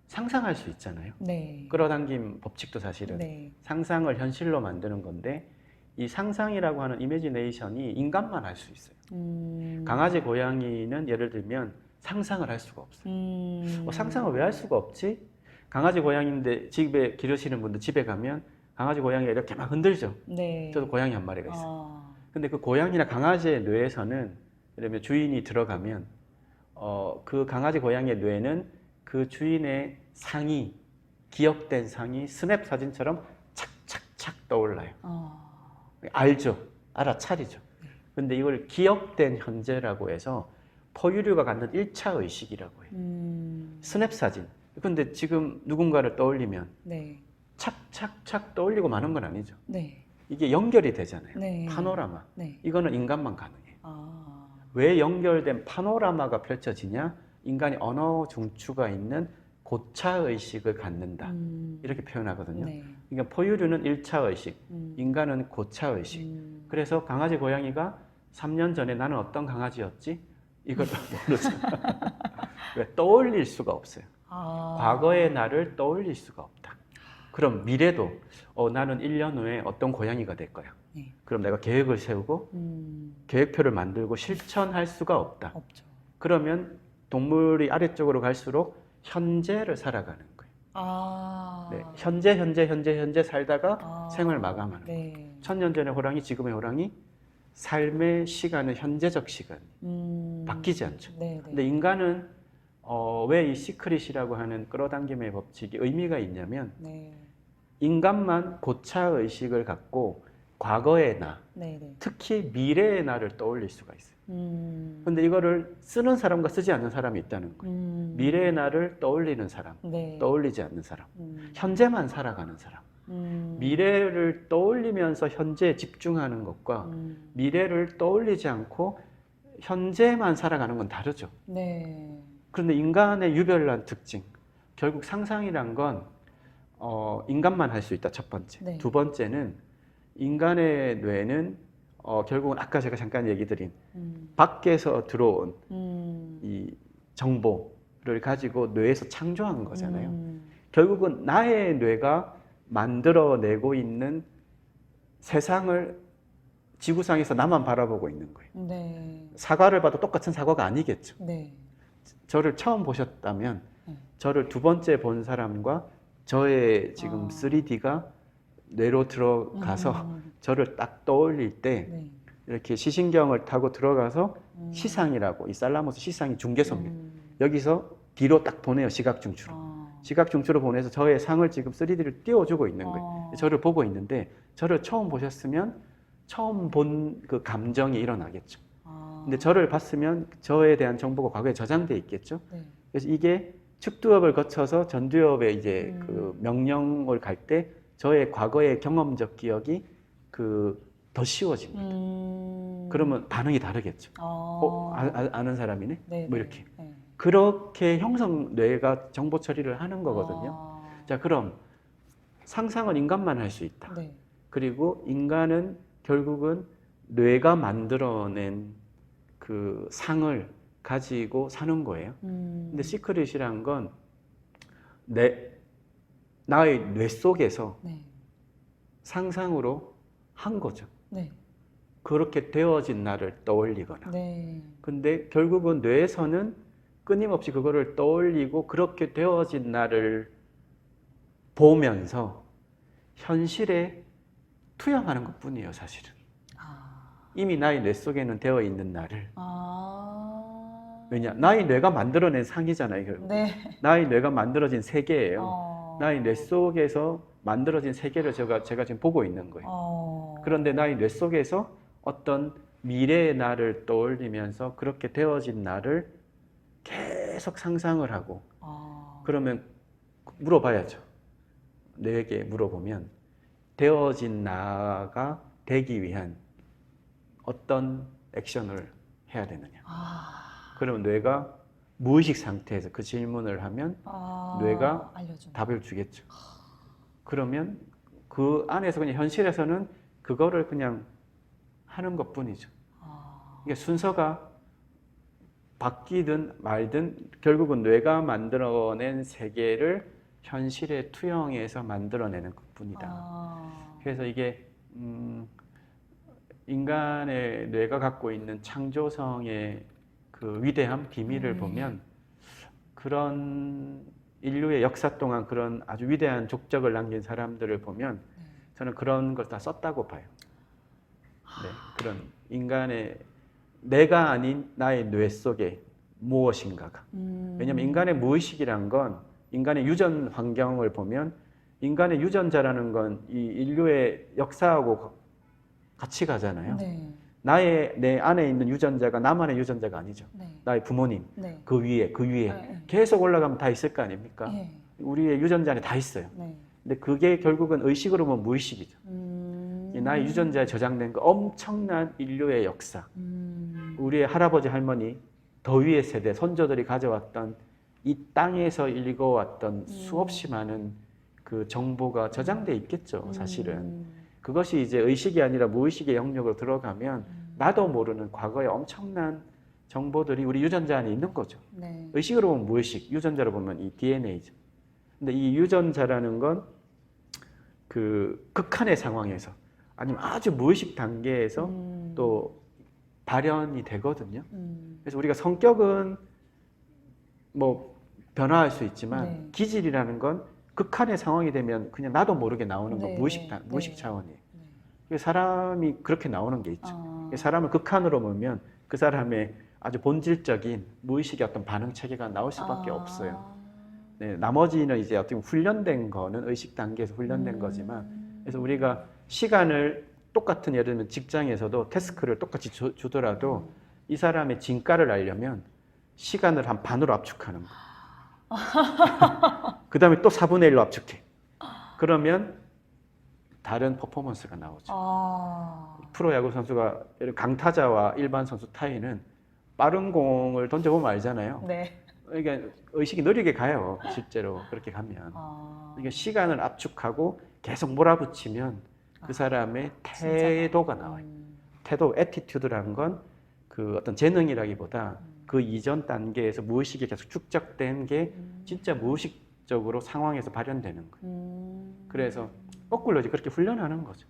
상상할 수 있잖아요. 네. 끌어당김 법칙도 사실은 상상을 현실로 만드는 건데 이 상상이라고 하는 이미지네이션이 인간만 할 수 있어요. 강아지, 고양이는 예를 들면 상상을 할 수가 없어요. 상상을 왜 할 수가 없지? 강아지, 고양이인데 집에 기르시는 분들 집에 가면 강아지, 고양이가 이렇게 막 흔들죠. 네. 저도 고양이 한 마리가 있어요. 근데 그 고양이나 강아지의 뇌에서는 예를 들면 주인이 들어가면 그 강아지, 고양이의 뇌는 그 주인의 상이, 기억된 상이 스냅 사진처럼 착착착 떠올라요. 알죠. 알아차리죠. 근데 이걸 기억된 현재라고 해서 포유류가 갖는 1차 의식이라고 해요. 스냅 사진. 근데 지금 누군가를 떠올리면 착착착 떠올리고 마는 건 아니죠. 이게 연결이 되잖아요. 파노라마. 이거는 인간만 가능해요. 왜 연결된 파노라마가 펼쳐지냐? 인간이 언어 중추가 있는 고차 의식을 갖는다. 이렇게 표현하거든요. 그러니까 포유류는 1차 의식, 인간은 고차 의식. 그래서 강아지, 고양이가 3년 전에 나는 어떤 강아지였지? 이걸 모르죠. 떠올릴 수가 없어요. 과거의 나를 떠올릴 수가 없다. 그럼 미래도 나는 1년 후에 어떤 고양이가 될 거야. 그럼 내가 계획을 세우고 계획표를 만들고 실천할 수가 없다. 없죠. 그러면 동물이 아래쪽으로 갈수록 현재를 살아가는 거예요. 현재 살다가 생을 마감하는 거예요. 1000년 전의 호랑이, 지금의 호랑이, 삶의 시간은 현재적 시간. 바뀌지 않죠. 근데 인간은 왜 이 시크릿이라고 하는 끌어당김의 법칙이 의미가 있냐면 인간만 고차 의식을 갖고 과거의 나, 특히 미래의 나를 떠올릴 수가 있어요. 근데 이거를 쓰는 사람과 쓰지 않는 사람이 있다는 거예요. 미래의 나를 떠올리는 사람, 떠올리지 않는 사람, 현재만 살아가는 사람. 미래를 떠올리면서 현재에 집중하는 것과 미래를 떠올리지 않고 현재만 살아가는 건 다르죠. 그런데 인간의 유별난 특징, 결국 상상이란 건 인간만 할 수 있다, 첫 번째. 두 번째는 인간의 뇌는 결국은 아까 제가 잠깐 얘기 드린 밖에서 들어온 이 정보를 가지고 뇌에서 창조한 거잖아요. 결국은 나의 뇌가 만들어내고 있는 세상을 지구상에서 나만 바라보고 있는 거예요. 사과를 봐도 똑같은 사과가 아니겠죠. 저를 처음 보셨다면 저를 두 번째 본 사람과 저의 지금 3D가 뇌로 들어가서 저를 딱 떠올릴 때 이렇게 시신경을 타고 들어가서 시상이라고, 이 살라모스 시상이 중개소입니다. 여기서 뒤로 딱 보내요, 시각중추로. 시각중추로 보내서 저의 상을 지금 3D를 띄워주고 있는 거예요. 저를 보고 있는데, 저를 처음 보셨으면 처음 본 그 감정이 일어나겠죠. 근데 저를 봤으면 저에 대한 정보가 과거에 저장돼 있겠죠. 네. 그래서 이게 측두엽을 거쳐서 전두엽에 이제 그 명령을 갈 때 저의 과거의 경험적 기억이 더 쉬워집니다. 그러면 반응이 다르겠죠. 아는 사람이네? 네, 뭐 이렇게. 네. 그렇게 뇌가 정보 처리를 하는 거거든요. 자, 그럼 상상은 인간만 할 수 있다. 네. 그리고 인간은 결국은 뇌가 만들어낸 그 상을 가지고 사는 거예요. 근데 시크릿이란 건 나의 뇌 속에서 네. 상상으로 한 거죠. 네. 그렇게 되어진 나를 떠올리거나. 네. 근데 결국은 뇌에서는 끊임없이 그거를 떠올리고 그렇게 되어진 나를 보면서 현실에 투영하는 것 뿐이에요, 사실은. 이미 나의 뇌 속에는 되어 있는 나를. 왜냐? 나의 뇌가 만들어낸 상이잖아요, 결국. 네. 나의 뇌가 만들어진 세계예요. 나의 뇌 속에서 만들어진 세계를 제가 지금 보고 있는 거예요. 그런데 나의 뇌 속에서 어떤 미래의 나를 떠올리면서 그렇게 되어진 나를 계속 상상을 하고, 그러면 물어봐야죠. 뇌에게 물어보면 되어진 나가 되기 위한 어떤 액션을 해야 되느냐. 그러면 뇌가 무의식 상태에서 그 질문을 하면 뇌가 답을 주겠죠. 그러면 그 안에서 그냥 현실에서는 그거를 그냥 하는 것 뿐이죠. 그러니까 순서가 바뀌든 말든 결국은 뇌가 만들어낸 세계를 현실에 투영해서 만들어내는 것 뿐이다. 그래서 이게 인간의 뇌가 갖고 있는 창조성의 그 위대한 비밀을 보면 그런 인류의 역사 동안 그런 아주 위대한 족적을 남긴 사람들을 보면 저는 그런 걸 다 썼다고 봐요. 네, 그런 인간의 내가 아닌 나의 뇌 속에 무엇인가가. 왜냐하면 인간의 무의식이란 건 인간의 유전 환경을 보면 인간의 유전자라는 건 이 인류의 역사하고 같이 가잖아요. 네. 내 안에 있는 유전자가 나만의 유전자가 아니죠. 네. 나의 부모님, 네. 그 위에 네. 계속 올라가면 다 있을 거 아닙니까? 네. 우리의 유전자 안에 다 있어요. 네. 근데 그게 결국은 의식으로 보면 무의식이죠. 이 나의 유전자에 저장된 그 엄청난 인류의 역사, 우리의 할아버지 할머니, 더 위의 세대, 선조들이 가져왔던 이 땅에서 읽어왔던 수없이 많은 그 정보가 저장돼 있겠죠, 사실은. 그것이 이제 의식이 아니라 무의식의 영역으로 들어가면 나도 모르는 과거의 엄청난 정보들이 우리 유전자 안에 있는 거죠. 네. 의식으로 보면 무의식, 유전자로 보면 이 DNA죠. 근데 이 유전자라는 건 그 극한의 상황에서 아니면 아주 무의식 단계에서 또 발현이 되거든요. 그래서 우리가 성격은 뭐 변화할 수 있지만 네. 기질이라는 건 극한의 상황이 되면 그냥 나도 모르게 나오는 건 네. 무의식 네. 차원이에요. 네. 그래서 사람이 그렇게 나오는 게 있죠. 사람을 극한으로 보면 그 사람의 아주 본질적인 무의식의 어떤 반응 체계가 나올 수밖에 없어요. 네, 나머지는 이제 어떻게 보면 훈련된 거는 의식 단계에서 훈련된 거지만, 그래서 우리가 시간을 똑같은 예를 들면 직장에서도 태스크를 똑같이 주더라도 이 사람의 진가를 알려면 시간을 한 반으로 압축하는 거. 그 다음에 또 4분의 1로 압축해. 그러면 다른 퍼포먼스가 나오죠. 프로야구 선수가 강타자와 일반 선수 타이는 빠른 공을 던져보면 알잖아요. 네. 그러니까 의식이 느리게 가요. 실제로 그렇게 가면. 그러니까 시간을 압축하고 계속 몰아붙이면 그 사람의 태도가 나와요. 태도, 애티튜드라는 건 그 어떤 재능이라기보다 그 이전 단계에서 무의식이 계속 축적된 게 진짜 무의식적으로 상황에서 발현되는 거예요. 그래서 거꾸로 이제 그렇게 훈련하는 거죠.